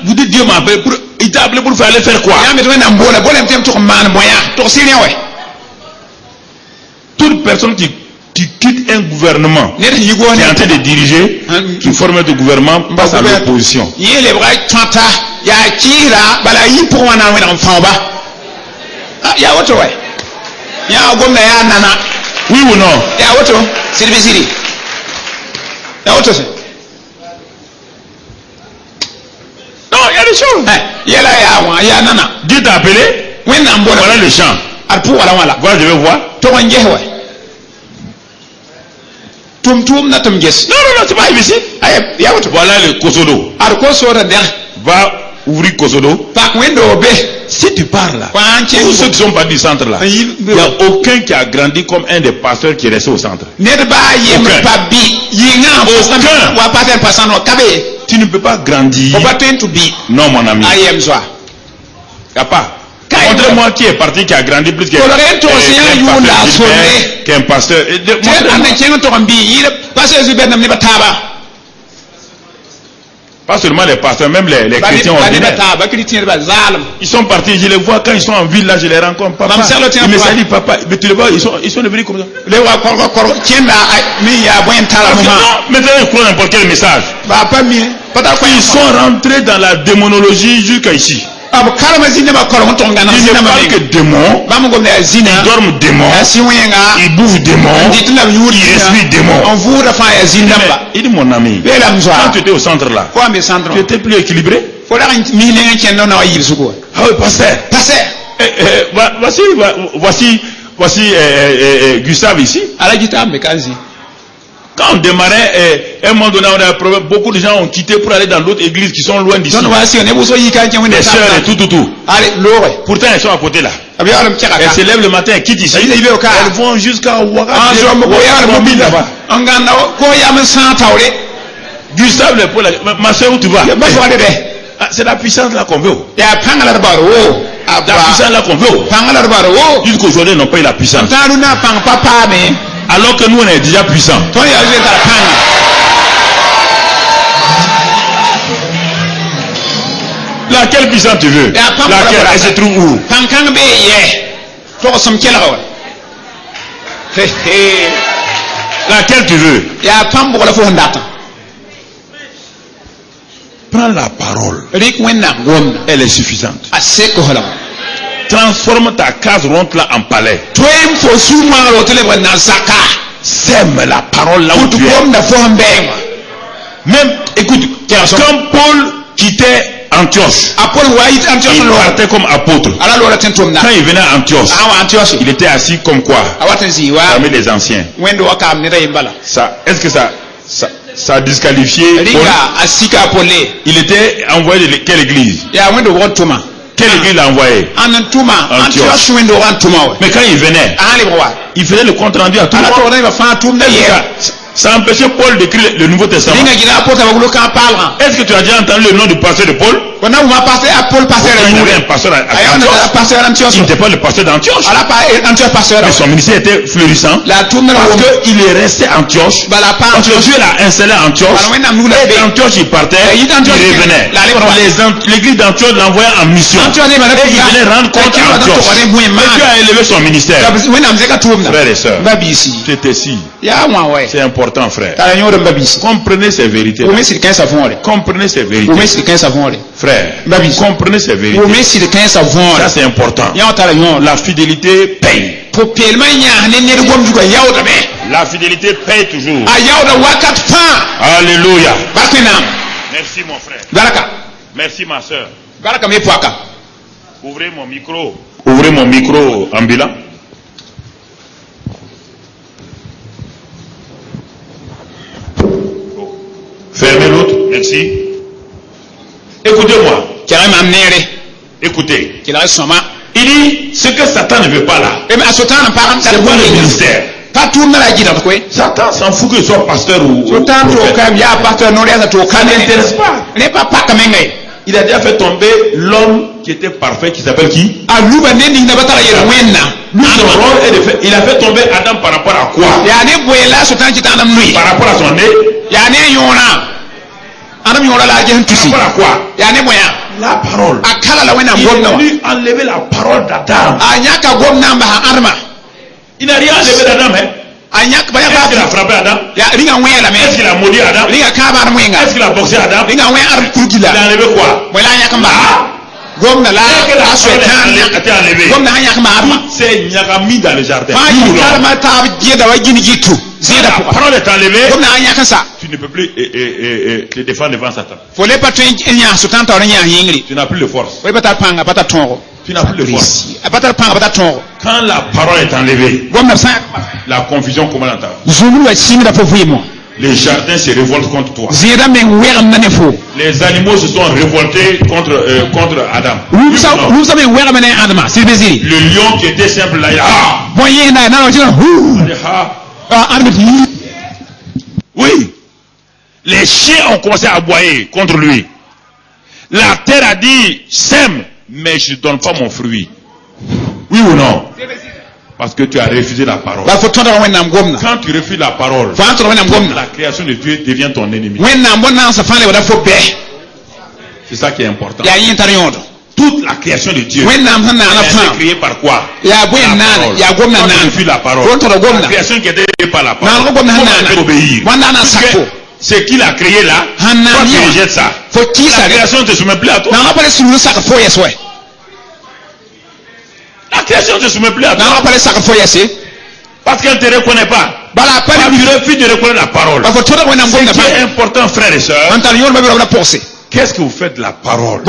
vous dites Dieu m'a appelé, il t'a appelé pour aller faire quoi? Toute personne qui quitte un gouvernement qui est en train de diriger, qui forme un gouvernement, passe à l'opposition. Oui ou non? Non, il y a des choses. Dieu t'a appelé. Voilà le champ. Voilà, je vais voir. Non, c'est pas ici. Voilà le Kosodo. Va ouvrir Kosodo. Si tu parles là, tous ceux qui sont partis du centre là, il n'y a aucun qui a grandi comme un des pasteurs qui est resté au centre. Tu ne peux pas grandir. Non, mon ami. Il n'y a pas. Montrez-moi qui est parti, qui a grandi plus qu'un pasteur. Pas seulement les pasteurs, même les chrétiens ordinaires. Ils sont partis, je les vois quand ils sont en ville, là, je les rencontre. Papa, ils me saluent, papa. Mais tu les vois, ils sont devenus comme ça. Maintenant, ils croient n'importe quel message. Ils sont rentrés dans la démonologie jusqu'à ici. Ils ne parlent que démons, ils dorment démons, ils bouffent démons, ils respirent démons. Il dit mon ami, quand tu étais au centre là, tu étais plus équilibré. Ah oui, pasteur. Voici Gustave ici. Quand on démarrait, à un moment donné, on a un problème. Beaucoup de gens ont quitté pour aller dans d'autres églises qui sont loin d'ici. Les sœurs et tout. Pourtant, elles sont à côté là. Elles se lèvent le matin, elles quittent ici. Elles vont jusqu'à Ouaga. Gustave, ma soeur, où tu vas? C'est la puissance là qu'on veut. La puissance là qu'on veut. Jusqu'aujourd'hui, ils n'ont pas eu la puissance. Alors que nous, on est déjà puissants. Laquelle puissance tu veux? Laquelle? Elle se trouve où? Laquelle tu veux? Prends la parole. Elle est suffisante. Transforme ta case ronde là en palais. Sème la parole là où tu es. Même, écoute, quand Paul quittait Antioche, il partait comme apôtre. Quand il venait à Antioche, il était assis comme quoi? Parmi les anciens. Est-ce que ça a disqualifié Paul? Il était envoyé de quelle église? Quelle église l'a envoyé? Antioche. Mais quand il venait, il faisait le compte rendu à tout le monde. Ça empêchait Paul d'écrire le Nouveau Testament. Est-ce que tu as déjà entendu le nom du pasteur de Paul? Il y avait un pasteur à Antioche. Il n'était pas le pasteur d'Antioche. Mais son ministère était florissant. Parce qu'il est resté à Antioche. Parce que Dieu l'a installé à Antioche. Et d'Antioche il partait, il revenait. L'église d'Antioche l'envoyait en mission. Et il venait rendre compte à Antioche. Et Dieu a élevé son ministère. Frères et sœurs, tu étais ici. C'est important, frère. Comprenez ces vérités. Comprenez ces vérités. Frère, comprenez ces vérités. Ça c'est important. La fidélité paye. La fidélité paye toujours. Alléluia. Merci mon frère. Merci ma soeur. Ouvrez mon micro. Ouvrez mon micro ambulant. Fermez l'autre. Merci. Écoutez-moi. Écoutez. Il dit ce que Satan ne veut pas là. C'est pas le ministère. Satan s'en fout que soit pasteur ou ça ne l'intéresse pas. Il a déjà fait tomber l'homme qui était parfait, qui s'appelle qui? Lui, son rôle est de faire. Il a fait tomber Adam par rapport à quoi? Par rapport à son nez. Par rapport à quoi? La parole. Il est venu enlever la parole d'Adam. Il n'a rien enlevé d'Adam. Est-ce qu'il a frappé Adam? Est-ce qu'il a maudit Adam? Est-ce qu'il a boxé Adam? Il a enlevé quoi? C'est Nyagami dans le jardin. La parole est enlevée. Tu ne peux plus te défendre devant Satan. Tu n'as plus de force. Tu n'as plus de force. Quand la parole est enlevée, la confusion commence à t'arriver. Les jardins se révoltent contre toi. Les animaux se sont révoltés contre Adam. Le lion qui était simple là, il a... Oui. Les chiens ont commencé à aboyer contre lui. La terre a dit, sème, mais je ne donne pas mon fruit. Oui ou non? Parce que tu as refusé la parole. Quand tu refuses la parole, la création de Dieu devient ton ennemi. C'est ça qui est important. Toute la création de Dieu est créée par quoi? La parole. Quand tu refuses la parole, la création qui est créée par la parole, comment tu obéir? Ce qu'il a créé là, toi tu rejettes ça. La création ne te soumet plus à toi. La création ne se soumet plus à toi. Parce qu'elle ne te reconnaît pas. Tu refuses de reconnaître la parole. Ce qui est important, frères et sœurs, qu'est-ce que vous faites de la parole?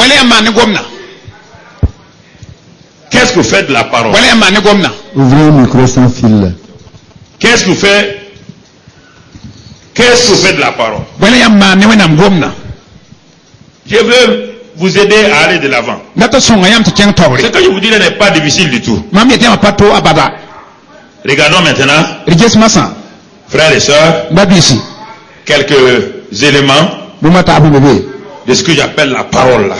Qu'est-ce que vous faites de la parole?
Ouvrez le micro sans fil.
Qu'est-ce que vous faites? Qu'est-ce que vous faites de la parole? Je veux vous aider à aller de l'avant. Ce que je vous dis n'est pas difficile du tout. Regardons maintenant, frères et sœurs, quelques éléments de ce que j'appelle la parole là.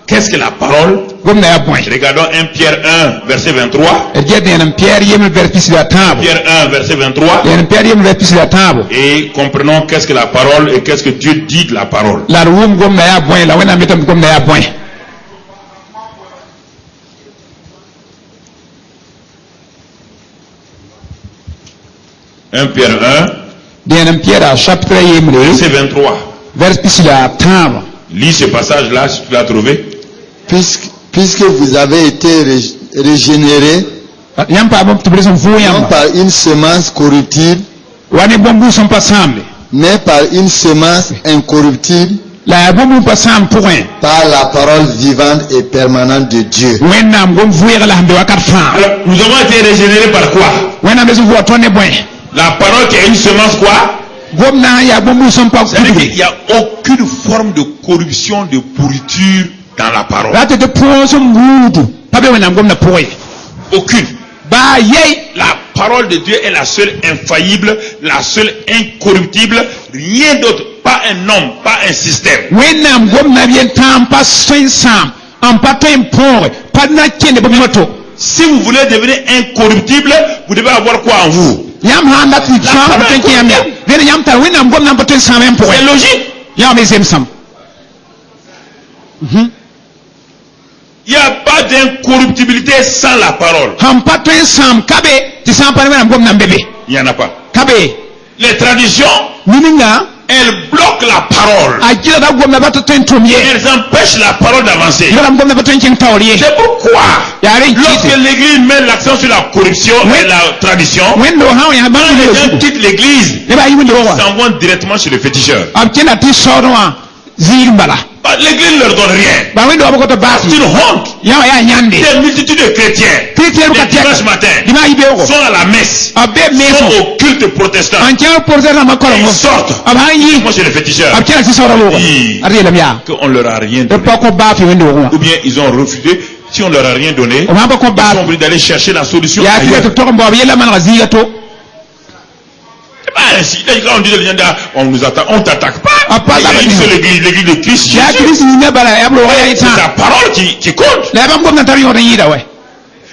Qu'est-ce que la parole? Regardons 1 Pierre 1 verset 23. Pierre 1 verset 23. Et comprenons qu'est-ce que la parole et qu'est-ce que Dieu dit de la parole. 1 Pierre 1 verset 23. Lis ce passage-là si tu l'as trouvé.
Puisque vous avez été régénérés, non par une semence corruptible, mais par une semence incorruptible, par la parole vivante et permanente de Dieu.
Alors, nous avons été régénérés par quoi? La parole qui est une semence quoi? C'est-à-dire qu'il n'y a aucune forme de corruption, de pourriture dans la parole. Aucune. La parole de Dieu est la seule infaillible, la seule incorruptible, rien d'autre, pas un homme, pas un système. Si vous voulez devenir incorruptible, vous devez avoir quoi en vous? C'est logique. Il n'y a pas d'incorruptibilité sans la parole. Il n'y en a pas. Les traditions, elles bloquent la parole. Elles empêchent la parole d'avancer. C'est pourquoi, lorsque l'Église met l'accent sur la corruption et la tradition, quand les gens quittent l'Église, ils s'en vont directement chez le féticheur. L'Église ne leur donne rien. C'est une honte. Des multitudes de chrétiens, les dimanches matin, sont à la messe, sont au culte protestant. Ils sortent. Moi, c'est le féticheur. Qu'on leur a rien donné. Ou bien ils ont refusé. Si on leur a rien donné, ils sont obligés d'aller chercher la solution ailleurs. C'est pas ainsi. Quand on dit on nous attaque, on t'attaque pas. Il y a une seule église, l'église de Christ. C'est sa parole qui compte.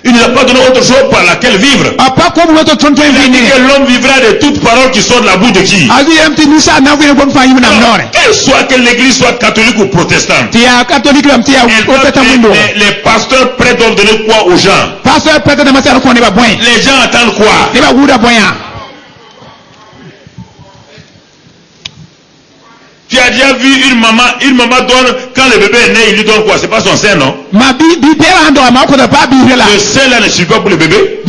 Il ne nous a pas donné autre chose par laquelle vivre. Que l'homme vivra de toute parole qui sort de la bouche de qui? Que l'église soit catholique ou protestante. Les pasteurs prêts doivent donner quoi aux gens? Les gens attendent quoi? Tu as déjà vu une maman donne, quand le bébé est né, il lui donne quoi? C'est pas son sein, non? Le sein là ne suffit pas pour le bébé.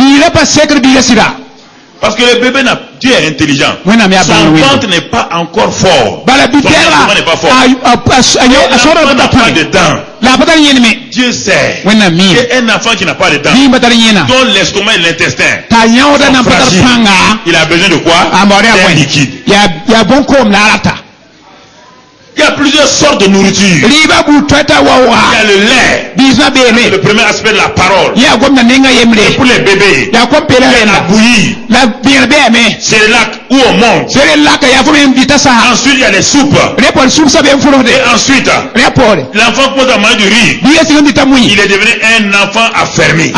Parce que le bébé Dieu est intelligent. Son ventre n'est pas encore fort. Son ventre n'est pas fort. L'enfant n'a pas de dents. Dieu sait qu'un enfant qui n'a pas de dents, dont l'estomac et l'intestin sont fragiles, il a besoin de quoi? D'un liquide. Il y a plusieurs sortes de nourriture. Il y a le lait. C'est le premier aspect de la parole. Et pour les bébés, il y a la bouillie. C'est là où on monte. Ensuite, il y a les soupes. Et ensuite, l'enfant commence à manger du riz. Il est devenu un enfant affermi.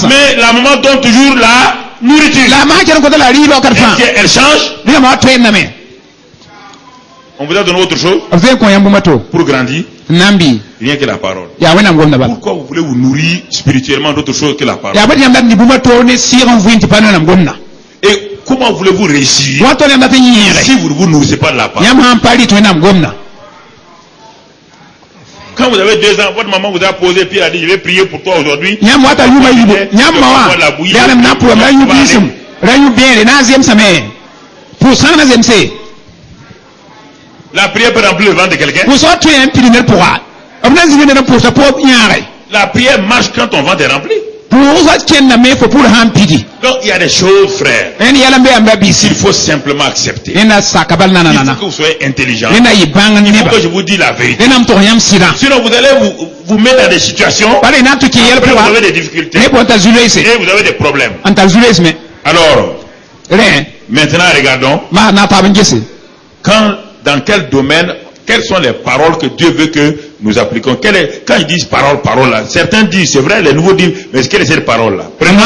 Mais la maman donne toujours la nourriture. Est-ce qu'elle change? On vous a donné autre chose pour grandir. Rien que la parole. Pourquoi vous voulez vous nourrir spirituellement d'autre chose que la parole? Et comment voulez-vous réussir si vous ne vous nourrissez pas de la parole? Quand vous avez 2 ans, votre maman vous a posé puis elle a dit je vais prier pour toi aujourd'hui. La prière peut remplir le ventre de quelqu'un. La prière marche quand ton ventre est rempli. Donc il y a des choses, frère, il faut simplement accepter. Il faut que vous soyez intelligent. Il faut que je vous dise la vérité. Sinon vous allez vous mettre dans des situations. Après vous avez des difficultés. Et vous avez des problèmes. Alors, maintenant regardons. Dans quel domaine, quelles sont les paroles que Dieu veut que nous appliquons? Quand ils disent parole là, certains disent, c'est vrai, les nouveaux disent, mais quelle est cette parole là? Prenons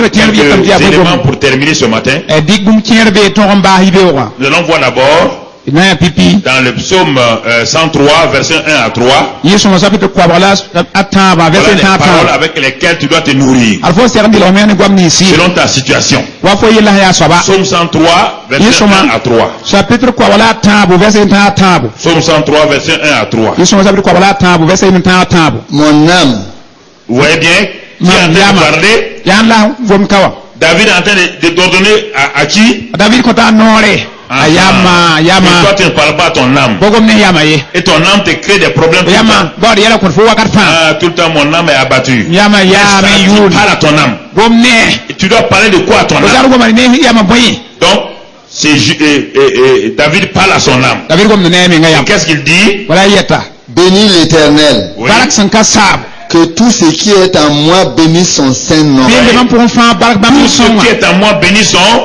quelques éléments pour terminer ce matin. Nous allons voir d'abord dans le psaume 103, verset 1 à 3. Voilà les paroles avec lesquelles tu dois te nourrir selon ta situation. Psaume 103, verset 1 à 3. Psaume 103, verset 1 à 3.
Mon âme.
Vous voyez bien qui est en train de parler? David est en train de t'ordonner à qui? Et toi tu ne parles pas à ton âme. Et ton âme te crée des problèmes tout le temps. Mon âme est abattue. Tu parles à ton âme. Et tu dois parler de quoi à ton âme? Donc David parle à son âme. Qu'est-ce qu'il dit?
Bénis l'Éternel.
Oui.
Que tout ce qui est en moi bénisse son saint nom.
Tout ce qui est en moi bénisse son nom.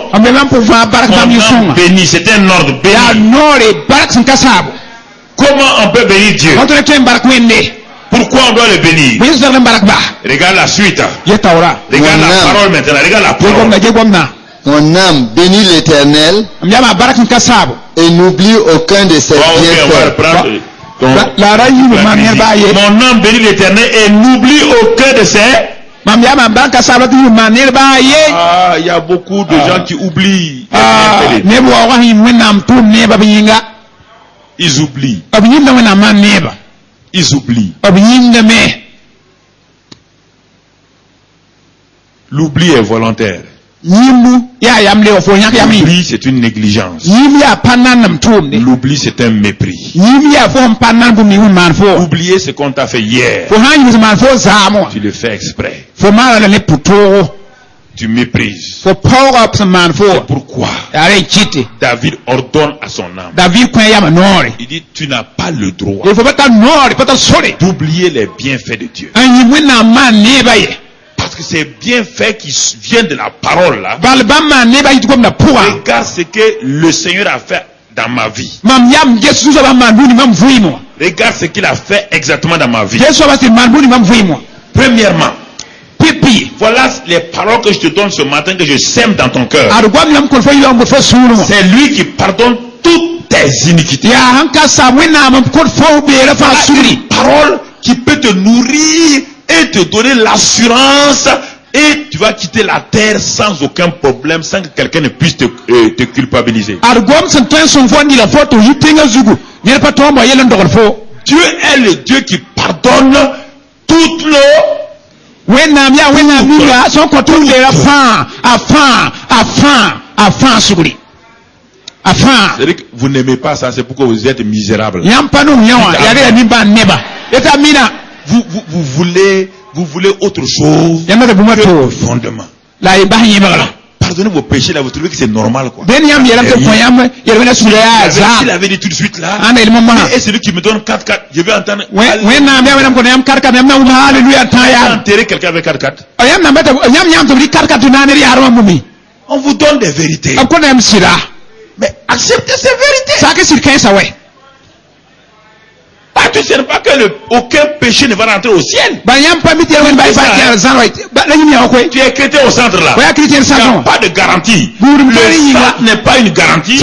Béni, c'est un ordre. Béni. Comment on peut bénir Dieu? Pourquoi on doit le bénir? Regarde la suite. Regarde la parole maintenant. Regarde la parole.
Mon âme bénit l'Éternel et n'oublie aucun de ses bienfaits.
Mon âme bénit l'Éternel et n'oublie aucun de ses. Il y a beaucoup de gens qui oublient. Ils oublient. Ils oublient. L'oubli est volontaire. L'oubli, c'est une négligence. L'oubli, c'est un mépris. Oublier ce qu'on t'a fait hier, tu le fais exprès. Tu méprises. C'est pourquoi David ordonne à son âme. Il dit, tu n'as pas le droit d'oublier les bienfaits de Dieu. Parce que ces bienfaits qui viennent de la parole là, regarde ce que le Seigneur a fait dans ma vie. Regarde ce qu'il a fait exactement dans ma vie. Premièrement, voilà les paroles que je te donne ce matin, que je sème dans ton cœur. C'est lui qui pardonne toutes tes iniquités. Voilà une parole qui peut te nourrir et te donner l'assurance, et tu vas quitter la terre sans aucun problème, sans que quelqu'un ne puisse te culpabiliser. Dieu est le Dieu qui pardonne toutes nos
afan suguri afan.
C'est-à-dire que vous n'aimez pas ça, c'est pourquoi vous êtes misérable. Vous voulez autre chose que le fondement. Pardonnez vos péchés là, vous trouvez que c'est normal quoi. S'il avait dit tout de suite là, et celui qui me donne 4-4, je vais entendre. Enterrer quelqu'un avec 4-4. On vous donne des vérités. Mais acceptez ces vérités. Pas tu sais pas que aucun péché ne va rentrer au ciel. Tu es chrétien au centre là. Il n'y a pas de garantie. Le sang n'est pas une garantie.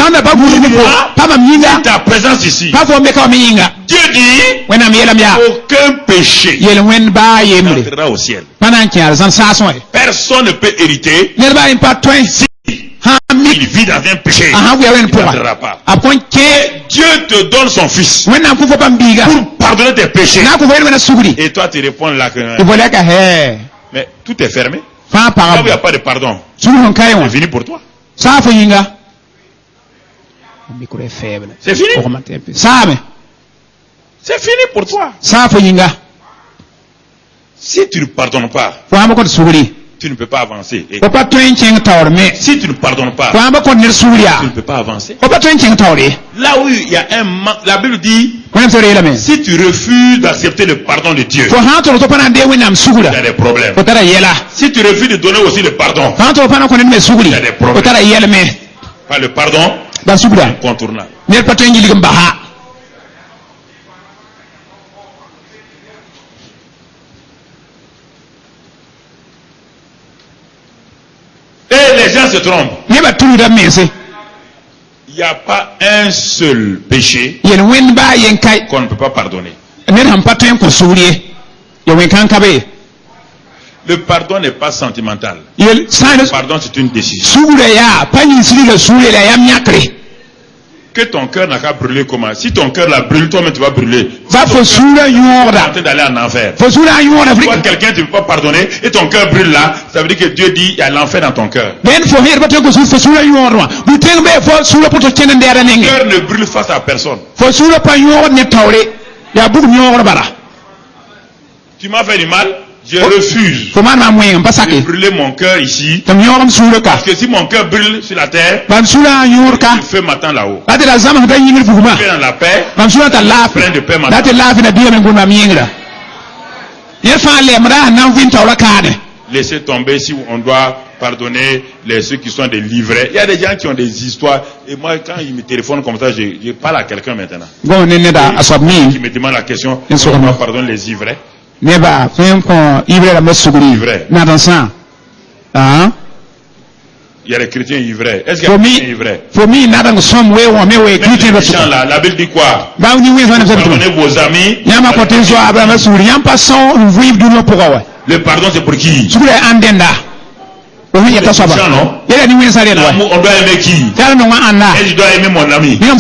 Ta présence ici. Dieu dit aucun péché n'entrera au ciel. Personne ne peut hériter si il vit dans un péché. Il n'entrera pas. Dieu te donne son fils pour pardonner tes péchés. Et toi tu réponds là que mais tout est fermé. Là où il n'y a pas de pardon, c'est fini pour toi. C'est fini. C'est fini pour toi. Si tu ne pardonnes pas, tu ne peux pas avancer. Et si tu ne pardonnes pas, tu ne peux pas avancer. Là où il y a un manque, la Bible dit, si tu refuses d'accepter le pardon de Dieu, il y a des problèmes. Si tu refuses de donner aussi le pardon, il y a des problèmes. Pas le pardon, incontournable. Et les gens se trompent. Il n'y a pas un seul péché qu'on ne peut pas pardonner. Le pardon n'est pas sentimental. Le pardon, c'est une décision. Que ton cœur n'a qu'à brûler comment? Si ton cœur la brûle, toi-même tu vas brûler. Tu es en train d'aller en enfer. Toi, quelqu'un tu ne peux pas pardonner et ton cœur brûle là, ça veut dire que Dieu dit il y a l'enfer dans ton cœur. Ton cœur ne brûle face à personne. Tu m'as fait du mal, je refuse de brûler mon cœur ici. Parce que si mon cœur brûle sur la terre, le feu m'attend là-haut. Tu es dans la paix, plein de paix m'attend. Laissez tomber si on doit pardonner ceux qui sont des livrets. Il y a des gens qui ont des histoires. Et moi, quand ils me téléphonent comme ça, je parle à quelqu'un maintenant. Qui me demande la question, on doit pardonner les livrets. Il y a les chrétiens ivrés. Est-ce qu'il y a des chrétiens ivrés? La Bible dit quoi? Pardonnez vos amis. Le pardon c'est pour qui? On doit aimer qui? Et je dois aimer mon ami. Mon ami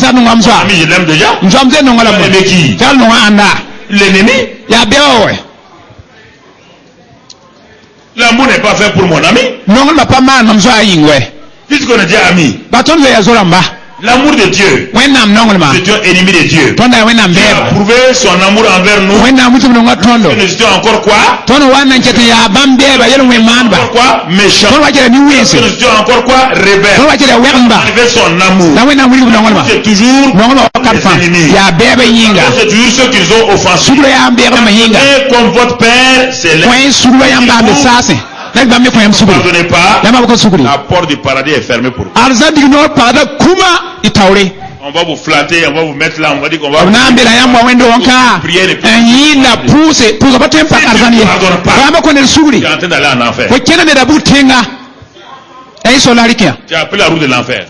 je l'aime déjà. Je dois aimer qui? L'ennemi. L'amour n'est pas fait pour mon ami. Puisqu'on est déjà amis. L'amour de Dieu. C'est un ennemi de Dieu. Dieu a prouvé son amour envers nous. Nous étions encore quoi? Encore quoi? Méchants. Nous étions encore quoi? Rebelles. Enlever son amour. C'est toujours les ennemis. C'est toujours ceux qu'ils ont offensés. Et comme votre Père céleste. Ne pardonnez pas, la porte du paradis est fermée pour vous. On va vous flatter, on va vous mettre là, on va dire qu'on va vous prier les prières. Si tu ne pardonnes pas, tu es en train d'aller en enfer. Tu as appris la route de l'enfer.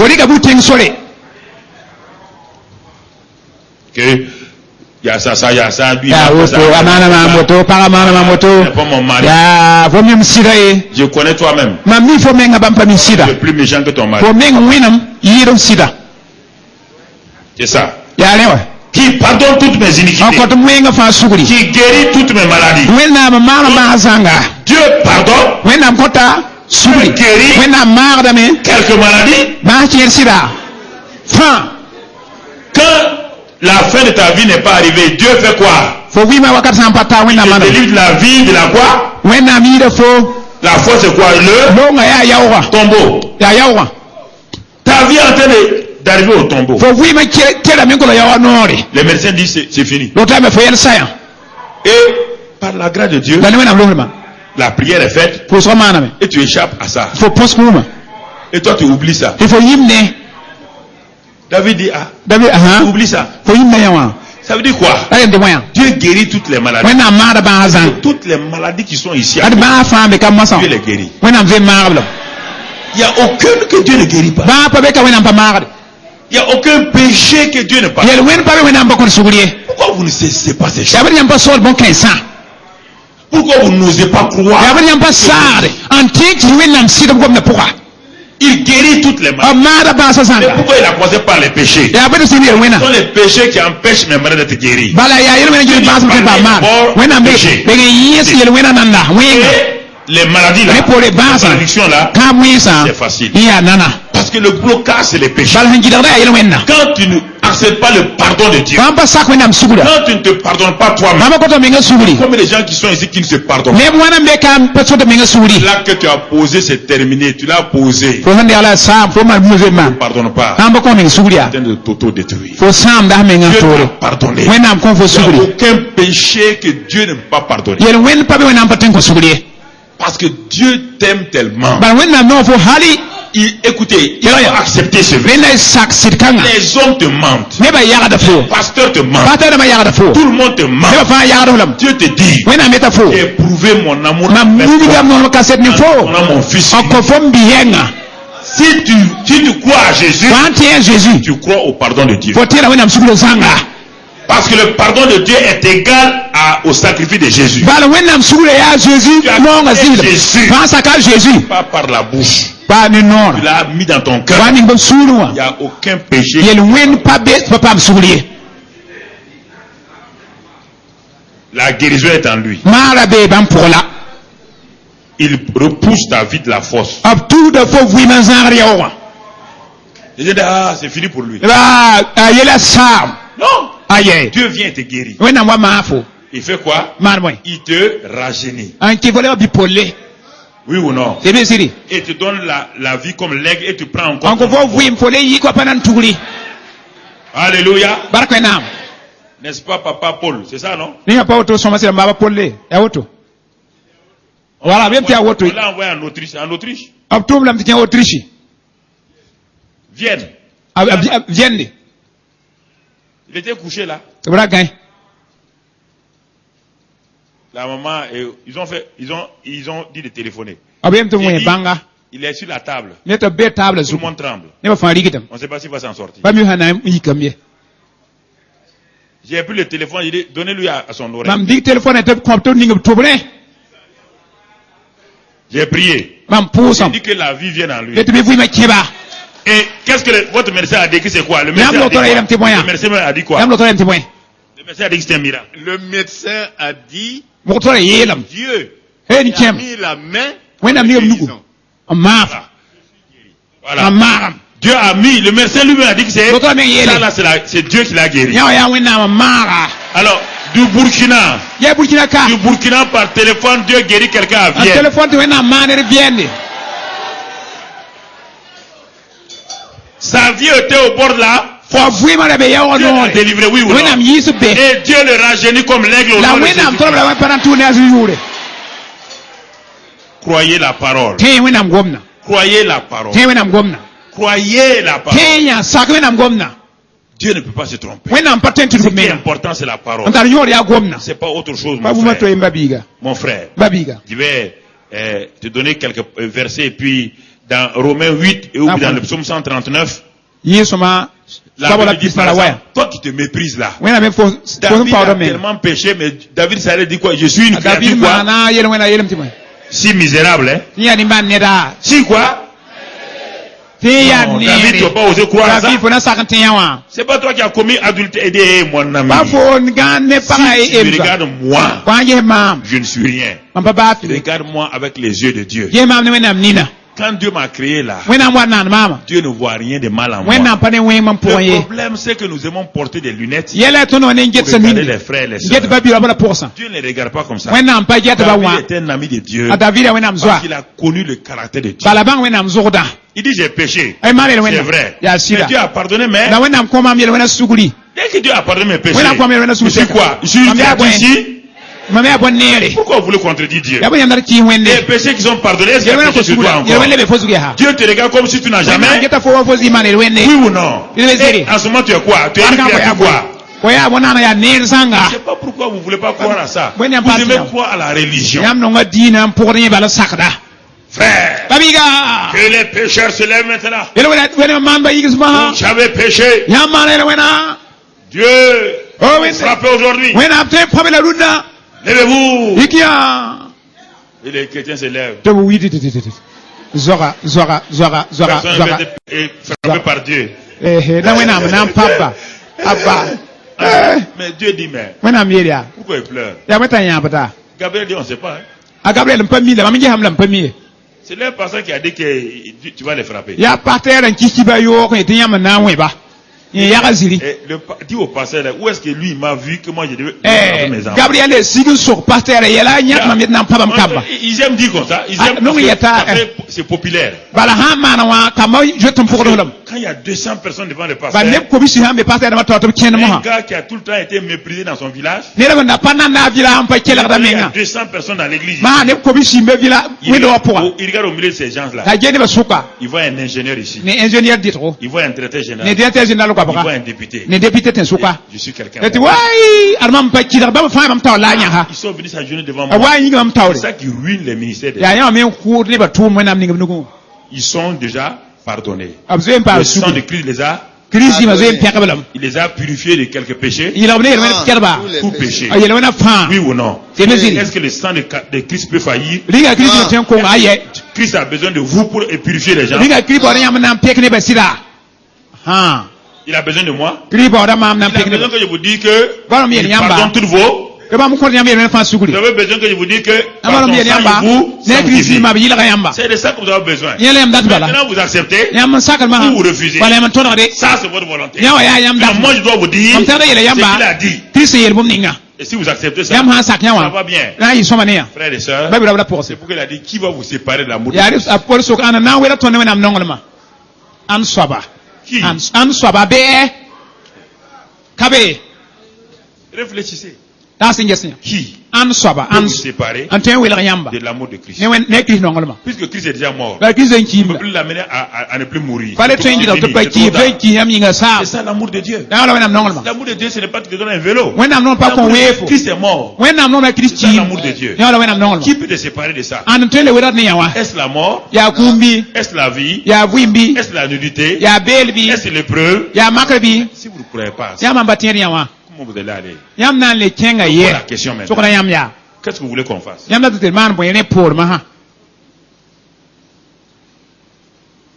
Que il y a ça, lui, il pas mon mari. Je connais toi-même. Tu es plus méchant que ton mari. C'est ça. Qui pardonne toutes mes iniquités. Qui guérit toutes mes maladies. Dieu pardonne.
sugri
guéri
wena marda me
quelques maladies.
ba tier sida fa
Quand la fin de ta vie n'est pas arrivée, Dieu fait quoi?
fo wi ma wakat sam pata wena
Il
mana
te délivre la vie de la quoi?
wena mi de fo
La foi c'est quoi? Le
lo nga ya yawa
tombeau.
ya yawa
Ta vie est en train d'arriver au tombeau.
fo wi ma kera min ko yawa nori
Les médecins disent c'est fini.
lo ta me fo yel saya
Et par la grâce de Dieu,
dan wena lo
la prière est faite
fo so mana me
et tu échappes à ça.
fo poskuma
Et toi tu oublies ça.
il faut yimne
David dit ah,
david
tu oublies ça.
fo yimne yawa
Ça veut dire quoi?
ay de moyen
Dieu guérit toutes les maladies.
wena marda ba hazan
Toutes les maladies qui sont ici,
ad ba fa be kam masa
Dieu les guérit.
wena ve marda
Il n'y a aucune que Dieu ne guérit pas.
ba pa be ka wena pa marda
Il n'y a aucun péché que Dieu ne pardonne.
yel wen pa be wena ba ko sugriye
Pourquoi vous ne cessez pas ces choses?
ya bari yamba sol bon kensa
Pourquoi vous n'osez pas
ya
croire?
bari yamba sare antique wena msida ko na pourquoi
Il guérit toutes les maladies.
marda ba sa
Mais
sanga
pourquoi il a commencé par les péchés?
ya bari sini wena
Ce sont les péchés qui empêchent mes maladies d'être guéris.
bala ya yel wena jiri ba sa ba mar wena be be yes yel wena nanda wena
Et les maladies là,
mais pour les
les
bases
malédictions là,
ka mwisa
c'est facile.
ya nana
Parce que le blocage c'est les péchés.
bala hanjida da yel wena
Quand tu ne acceptes pas le pardon de Dieu,
pampa sak wena msugura
quand tu ne te pardonnes pas toi-même,
mama ko to minga suguri
comme les gens qui sont ici qui ne se pardonnent pas,
me wana be kam peso to minga suguri
l'acte que tu as posé c'est terminé, tu l'as posé,
fo hande ala sam fo mal musulman
ne pardonne pas,
pampa ko minga suguri
en train de t'auto-détruire.
fo sam da minga
Dieu
tore
t'a pardonné.
wena am ko fo
Il n'y
suguri
a aucun péché que Dieu ne peut pas pardonner.
yel wen pa be wena am patin ko suguri
Parce que Dieu t'aime tellement.
bal wena no fo hali
Écoutez, il faut accepter ce verset.
wena sak sitkanga
Les hommes te mentent.
ne ba yaga da fo
Le pasteur te ment.
pata da ba yaga da fo
Tout le monde te
ne
ment.
ba fa yaga da lam
Dieu te dit,
wena meta fo
j'ai éprouvé mon amour
ma
envers
mubi
toi
gam no ka set ni
en
fo
donnant mon fils.
ko fo mbiyenga
Si tu crois à Jésus,
wanti Jésus
tu crois au pardon de Dieu.
fo tira wena msuguri sanga
Parce que le pardon de Dieu est égal au sacrifice de Jésus.
bal wena msuguri ya Jésus no nga zila
Jésus.
fa saka Jésus
Pas par la bouche.
ba ni nor
Tu l'as mis dans ton cœur.
wani ngam suruwa
Il n'y a aucun péché.
yel wen pa be papa msuguri
La guérison est en lui.
mara be ban pola
Il repousse ta vie de la force.
ab tout de fo vui man zangar yawa
Et je dis, ah, c'est fini pour lui.
ba yela sam
Non.
aye
Dieu vient te guérir.
wena wa mafo
Il fait quoi?
mar moy
Il te rajeunit.
an ki vole bi polle
Oui ou non?
c'est bien siri
Et te donne la vie comme l'aigle et tu prends encore.
an ko fo vui polle yi ko panan tuguri
Alléluia.
barko nam
N'est-ce pas, papa Paul? C'est ça, non?
ni pa auto soma sira baba polle ya auto voilà bien tia auto
On l'a envoyé en Autriche. En Autriche?
ab tum lam ti Autriche
Vienne.
vienne
Il était couché là.
bra gain
La maman, ils ont dit de téléphoner.
abem to
Il
moy
dit,
banga
il est sur la table.
ne to be table
Tout
zu
le monde tremble.
ne ba fa rigitam
On ne sait pas s'il va s'en sortir.
ba mi hana yi kamye
J'ai pris le téléphone, il dit, donnez-lui à son oreille.
mam dik telephone te ko to ninga tobre
J'ai prié.
mam
J'ai
pusam
dit que la vie vienne en lui.
et te be vui ma kiba
Et qu'est-ce que votre médecin a dit que c'est quoi? Le
Yam
médecin a
lo
dit
tora iram te
quoi?
moyen.
Le médecin a dit quoi?
yam lo to yam te moy
Le médecin a dit que c'était un miracle.
Le médecin a dit,
mo to yelam
Dieu
he ni
a
kem
mis la main.
wena mi
guérison.
nugu amaf
Voilà.
amaram
Dieu a mis, le médecin lui-même a dit que c'est
L'autre a mis yéle.
ça là, c'est Dieu qui l'a guéri.
ya ya wena amara
Alors, du Burkina par téléphone, Dieu guérit quelqu'un à
a
Vienne.
telephone te wena manere vienne
Sa vie était au bord de la
fo vui ma be ya
Dieu l'a
wono
délivré, oui ou
wena
non?
mi yisu be
Et Dieu le rajeunit comme l'aigle au
la
nom de
wena am
Jésus.
to la panan tu ne azu yure
Croyez la parole.
te wena am gomna
Croyez la parole.
te wena am gomna
Croyez la parole.
te ya sak wena am gomna
Dieu ne peut pas se tromper.
wena am patentu
Ce
ko
qui est
mena
important, c'est la parole.
antar yore ya gomna
C'est pas autre chose,
ba
mon
buma to
frère.
imbabiga
Mon frère.
babiga
Je vais te donner quelques versets. Et puis, dans Romains 8 et ou dans le psaume 139,
yesoma
la
sabola
Bible dit,
pisna
par
la
exemple,
waya
toi qui te méprises là,
wena me fo
David
pa
a
do men
tellement péché, mais David s'allait dire quoi? Je suis une
David
créature quoi?
mana yele wena yele mtima
Si misérable, hein?
ni ani man ne da
Si quoi? Non, David, tu n'as pas osé croire à ça. C'est pas toi qui as commis adultère, mon ami. Si tu regardes moi, je ne suis rien. Regarde-moi avec les yeux de Dieu. Quand Dieu m'a créé là, Dieu ne voit rien de mal en moi. Le problème, c'est que nous aimons porter des lunettes pour regarder les frères et les sœurs. Dieu ne les regarde pas comme ça. David était un ami de Dieu parce qu'il a connu le caractère de Dieu. Il dit j'ai péché. C'est vrai. Mais Dieu a pardonné, mais dès que Dieu a pardonné mes péchés, je suis quoi? Juge ici. Pourquoi vous voulez contredire Dieu? Les péchés qui sont pardonnés, est-ce qu'il y a péché sur toi encore? Dieu te regarde comme si tu n'as jamais. Oui ou non? Et en ce moment tu es quoi? Tu es une créature quoi? Je ne sais pas pourquoi vous ne voulez pas croire à ça. Vous aimez croire à la religion. Frère, que les pécheurs se lèvent maintenant. J'avais péché. Dieu frappé aujourd'hui. Levez-vous. Et les chrétiens se lèvent. Personne est frappé par Dieu. Mais Dieu dit, mais pourquoi il pleure? Gabriel dit, on ne sait pas. C'est le pasteur qui a dit que tu vas les frapper. Dis au pasteur là, où est-ce que lui m'a vu que moi je devais frapper mes enfants? Gabriel est si sur pasteur et là ils aiment dire comme ça, ils aiment c'est populaire. Quand il y a 200 personnes devant le pasteur, un gars qui a tout le temps été méprisé dans son village, il y a 200 personnes dans l'église. Il regarde au milieu de ces gens là, il voit un ingénieur ici, il voit un directeur général, il voit un député. Je suis quelqu'un. Ils sont venus s'agenouiller devant moi. C'est ça qui ruine les ministères. Ils sont déjà pardonnés. Le sang de Christ les a. Il les a purifiés de quelques péchés. Tout péché. Oui ou non? Est-ce que le sang de Christ peut faillir? Christ a besoin de vous pour purifier les gens. Il a besoin de moi. Il a besoin que je vous dise que il pardonne toutes vos. Vous avez besoin que je vous dise que par son sang, vous sanctifie. C'est de ça que vous avez besoin. Maintenant vous acceptez ou vous refusez. Ça c'est votre volonté. Moi je dois vous dire ce qu'il a dit. Et si vous acceptez ça, ça va bien. Frères et sœurs, c'est pourquoi il a dit qui va vous séparer de l'amour de Christ? Qui? Réfléchissez. Qui peut vous séparer de l'amour de Christ? Puisque Christ est déjà mort, on ne peut plus l'amener à ne plus mourir. C'est ça l'amour de Dieu. L'amour de Dieu, ce n'est pas que tu te donnes un vélo. Christ est mort. C'est ça l'amour de Dieu. Qui peut te séparer de ça? Est-ce la mort? Est-ce la vie? Est-ce la nudité? Est-ce l'épreuve? Si vous ne croyez pas à ça, comment vous allez aller? La question maintenant. Qu'est-ce que vous voulez qu'on fasse?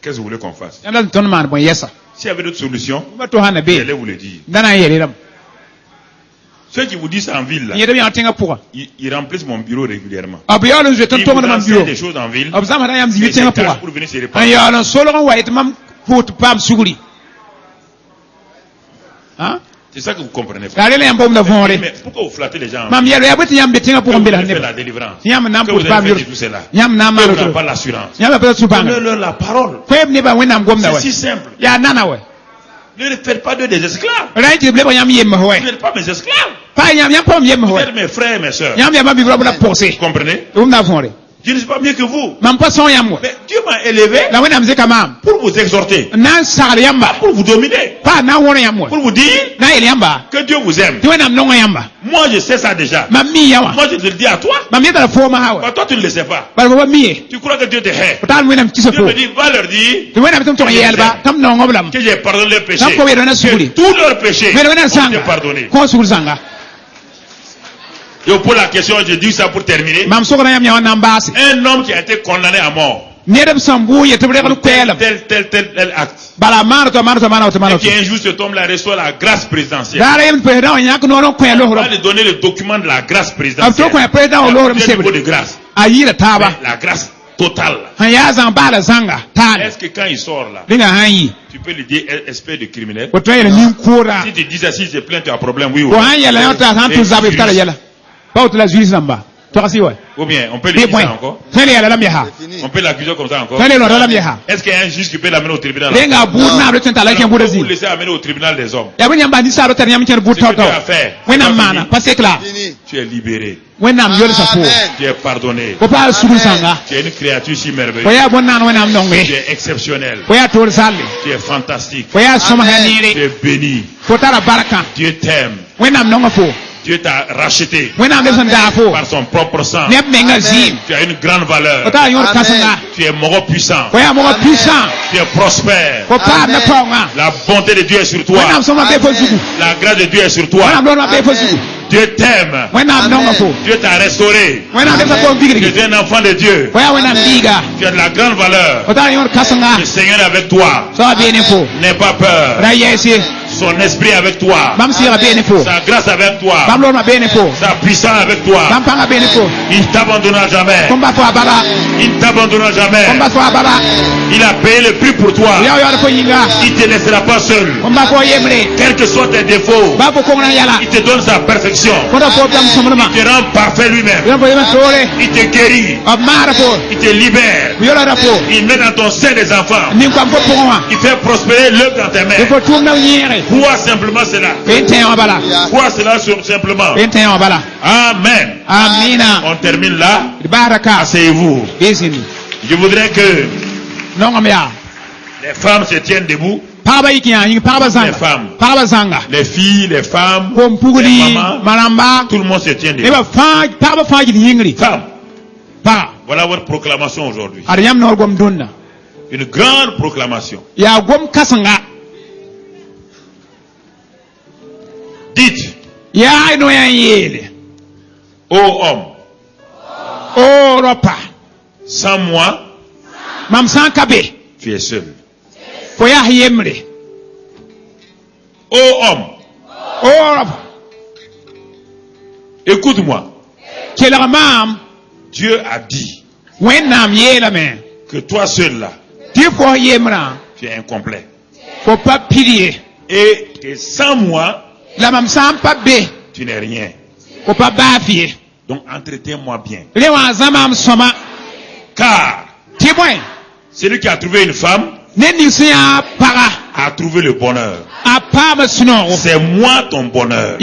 Qu'est-ce que vous voulez qu'on fasse? S'il y avait d'autres solutions, allez vous le dire. Ceux qui vous disent en ville, là, ils remplissent mon bureau régulièrement. Ils vous enseignent des choses en ville. Et c'est pour venir se répandre. C'est ça que vous comprenez. Mais pourquoi vous flattez les gens? Vous avez fait la délivrance. Que vous avez fait tout cela. Vous n'avez pas l'assurance. Donnez-leur la parole. C'est si simple. Ne faites pas d'eux des esclaves. Vous n'êtes pas mes esclaves. Vous êtes mes frères et mes sœurs. Vous comprenez? Je ne suis pas mieux que vous. Mais Dieu m'a élevé pour vous exhorter, pas pour vous dominer, pour vous dire que Dieu vous aime. Moi je sais ça déjà. Moi je te le dis à toi. Toi tu ne le sais pas. Tu crois que Dieu te hait. Dieu me dit va leur dire que j'ai pardonné leurs péchés, que tous leurs péchés ont été pardonnés. Et pour la question, je dis ça pour terminer. Un homme qui a été condamné à mort, tel acte. Et qui un jour se tombe là, reçoit la grâce présidentielle. On va lui donner le document de la grâce présidentielle. De grâce. La grâce totale. Est-ce que quand il sort là, tu peux lui dire espèce de criminel? Si tu dis ça, si je plains, tu as un problème, oui ou non? Ou bien, on peut lui dire ça encore? On peut l'accuser comme ça encore? Est-ce qu'il y a un juge qui peut l'amener au tribunal? On peut vous laisser amener au tribunal des hommes. Ce que tu as fait, tu es libéré. Tu es pardonné. Tu es une créature si merveilleuse. Tu es exceptionnel. Tu es fantastique. Tu es béni. Dieu t'aime. Dieu t'a racheté par son propre sang. Tu as une grande valeur. Tu es mort puissant. Tu es prospère. La bonté de Dieu est sur toi. La grâce de Dieu est sur toi. Dieu t'aime. Dieu t'a restauré. Tu es un enfant de Dieu. Tu as de la grande valeur. Le Seigneur est avec toi. N'aie pas peur. Son esprit est avec toi. Sa grâce est avec toi. Sa puissance avec toi. Il ne t'abandonnera jamais. Il ne t'abandonnera jamais. Il a payé le prix pour toi. Il ne te laissera pas seul. Quels que soient tes défauts, il te donne sa perfection. Il te rend parfait lui-même. Il te guérit. Il te libère. Il met dans ton sein des enfants. Il fait prospérer l'œuvre dans tes mains. Crois simplement cela. Crois cela simplement. Amen. On termine là. Asseyez-vous. Je voudrais que les femmes se tiennent debout. Les femmes, les filles, les femmes, les mamans, tout le monde se tient debout. Femmes, voilà votre proclamation aujourd'hui. Une grande proclamation. Dites, ô homme, sans moi, tu es seul. Ô homme, écoute-moi. Dieu a dit que toi seul là, tu es incomplet. Et que sans moi, tu n'es rien. Donc entretiens-moi bien. Car celui qui a trouvé une femme a trouvé le bonheur. C'est moi ton bonheur.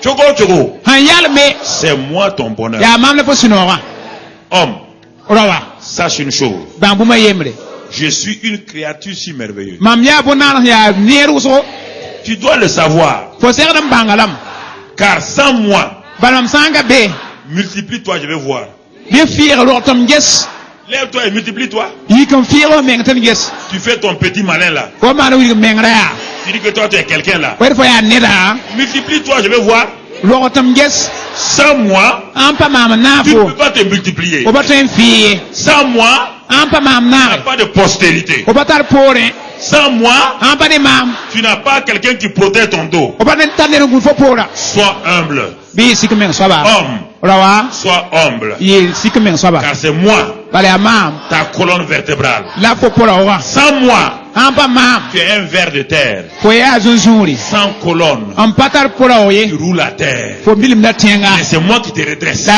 Chogo chogo. C'est moi ton bonheur. Homme, sache une chose. Je suis une créature si merveilleuse. Tu dois le savoir. Car sans moi, multiplie-toi, je vais voir. Lève-toi et multiplie-toi. Tu fais ton petit malin là. Tu dis que toi tu es quelqu'un là. Multiplie-toi, je vais voir. Sans moi, tu ne peux pas te multiplier. Sans moi, tu n'as pas de postérité. Sans moi, tu n'as pas quelqu'un qui protège ton dos. Sois humble. Homme, sois humble. Car c'est moi, ta colonne vertébrale. Sans moi, tu es un ver de terre. Sans colonne, tu roules à terre. Et c'est moi qui te redresse.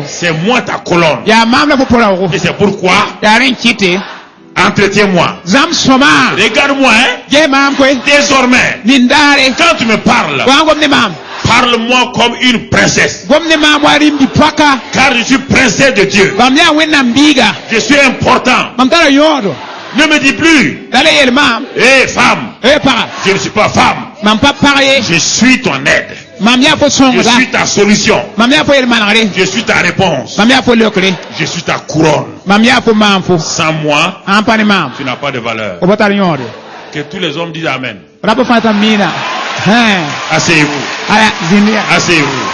C'est moi ta colonne. Et c'est pourquoi entretiens-moi. Regarde-moi, hein. Désormais, quand tu me parles, parle-moi comme une princesse. Car je suis princesse de Dieu. Je suis important. Ne me dis plus, hé femme, je ne suis pas femme. Je suis ton aide. Je suis ta solution. Je suis ta réponse. Je suis ta couronne. Sans moi, tu n'as pas de valeur. Que tous les hommes disent Amen. Asseyez-vous. Asseyez-vous.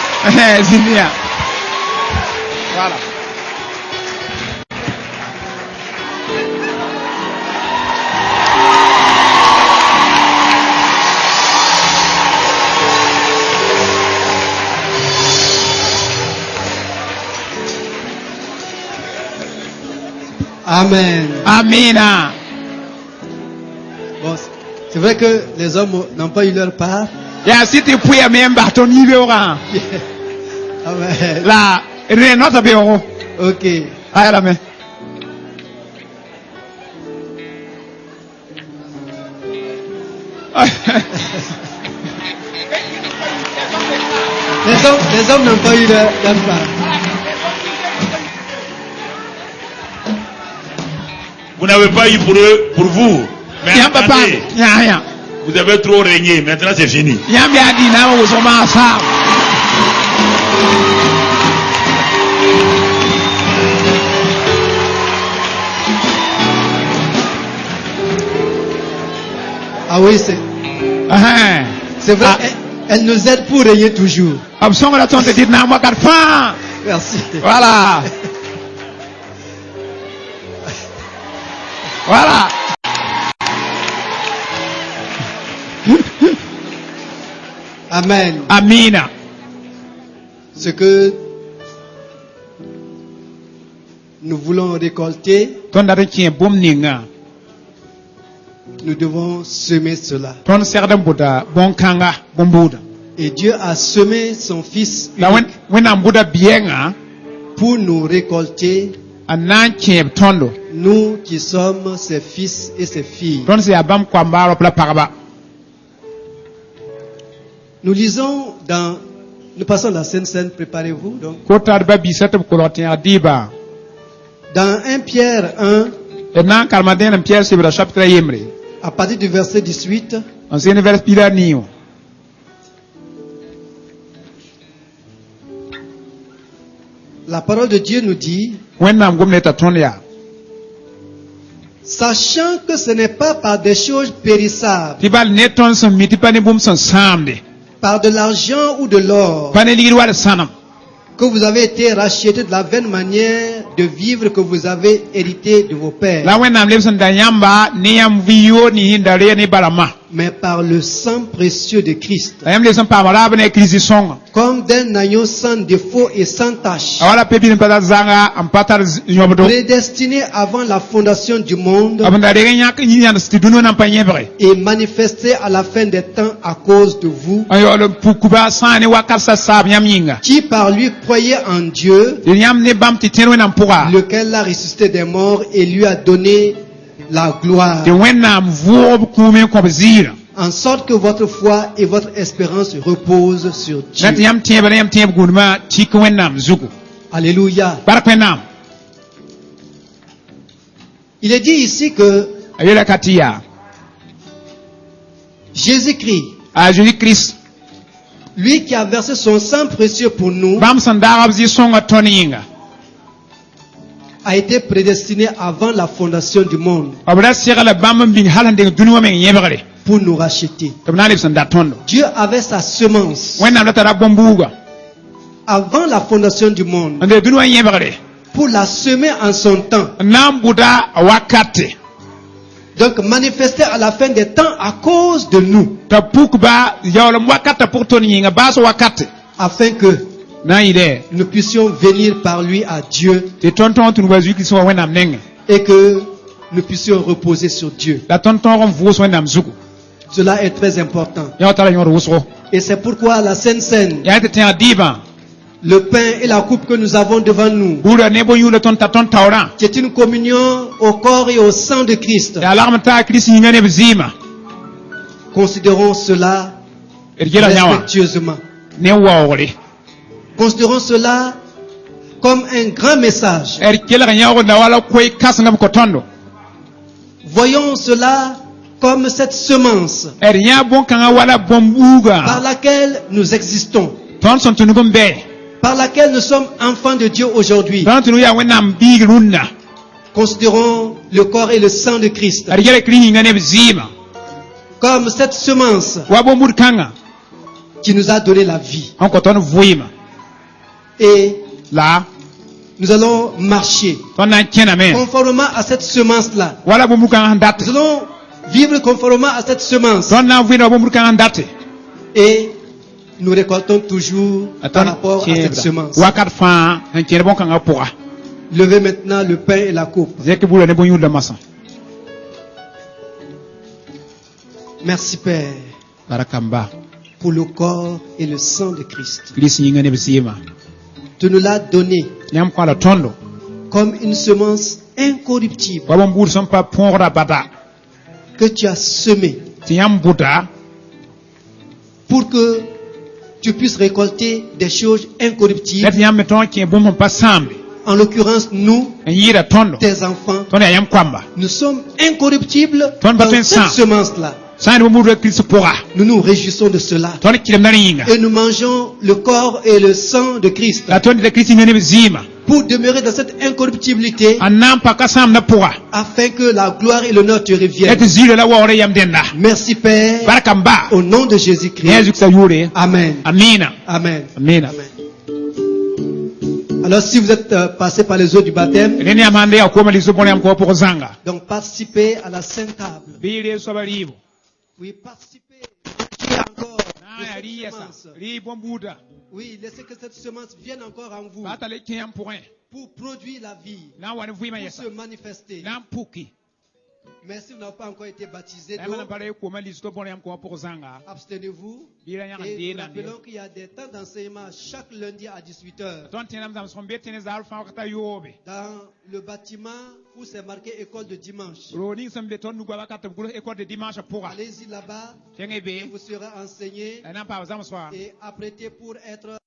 Voilà. Amen.
Amina.
Bon, c'est vrai que les hommes n'ont pas eu leur part.
Ya siti puya memba ton yibera.
Amen.
La renota beoro.
Ok.
Aya la me.
Les hommes n'ont pas eu leur part.
Vous n'avez pas eu pour eux, pour vous. Mais attendez, vous avez trop régné. Maintenant c'est fini.
Ah oui, c'est vrai. Elle nous aide pour régner toujours. Merci.
Voilà. Voilà.
Amen.
Amina.
Ce que nous voulons récolter, nous devons semer cela. Et Dieu a semé son Fils pour nous récolter, nous qui sommes ses fils et ses filles. Nous lisons nous passons la Sainte Seine, préparez-vous. Donc. Dans 1 Pierre 1, à partir du verset 18, la parole de Dieu nous dit, sachant que ce n'est pas par des choses périssables, par de l'argent ou de l'or, que vous avez été rachetés de la vaine manière de vivre que vous avez hérité de vos pères, mais par le sang précieux de Christ, comme d'un agneau sans défaut et sans tache, prédestiné avant la fondation du monde et manifesté à la fin des temps à cause de vous, qui par lui croyez en Dieu, lequel l'a ressuscité des morts et lui a donné la gloire, en sorte que votre foi et votre espérance reposent sur Dieu. Alléluia. Il est dit ici que Jésus-Christ, lui qui a versé son sang précieux pour nous, a été prédestiné avant la fondation du monde pour nous racheter. Dieu avait sa semence avant la fondation du monde pour la semer en son temps, donc manifester à la fin des temps à cause de nous, afin que nous puissions venir par lui à Dieu et que nous puissions reposer sur Dieu. Cela est très important. Et c'est pourquoi la Sainte Seine, le pain et la coupe que nous avons devant nous, qui est une communion au corps et au sang de Christ, considérons cela respectueusement. Considérons cela comme un grand message. Voyons cela comme cette semence par laquelle nous existons, par laquelle nous sommes enfants de Dieu aujourd'hui. Considérons le corps et le sang de Christ comme cette semence qui nous a donné la vie. Et là, nous allons marcher conformément à cette semence-là. Nous allons vivre conformément à cette semence. Et nous récoltons toujours par rapport à cette semence.
Levez maintenant le pain et la coupe. Merci Père pour le corps et le sang de Christ. Tu nous l'as donné comme une semence incorruptible que tu as semée pour que tu puisses récolter des choses incorruptibles. En l'occurrence, nous, tes enfants, nous sommes incorruptibles dans cette semence-là. Nous nous réjouissons de cela. Et nous mangeons le corps et le sang de Christ pour demeurer dans cette incorruptibilité afin que la gloire et l'honneur te reviennent. Merci Père, au nom de Jésus-Christ. Amen. Amen. Amen. Amen. Alors si vous êtes passé par les eaux du baptême, donc participez à la Sainte Table. Oui, participez. Encore de cette semence. Oui, laissez que cette semence vienne encore en vous pour produire la vie, pour se manifester. Mais si vous n'avez pas encore été baptisé, abstenez-vous. Et rappelons qu'il y a des temps d'enseignement chaque lundi à 18h. Dans le bâtiment où c'est marqué école de dimanche. Allez-y là-bas, vous serez enseigné et apprêté pour être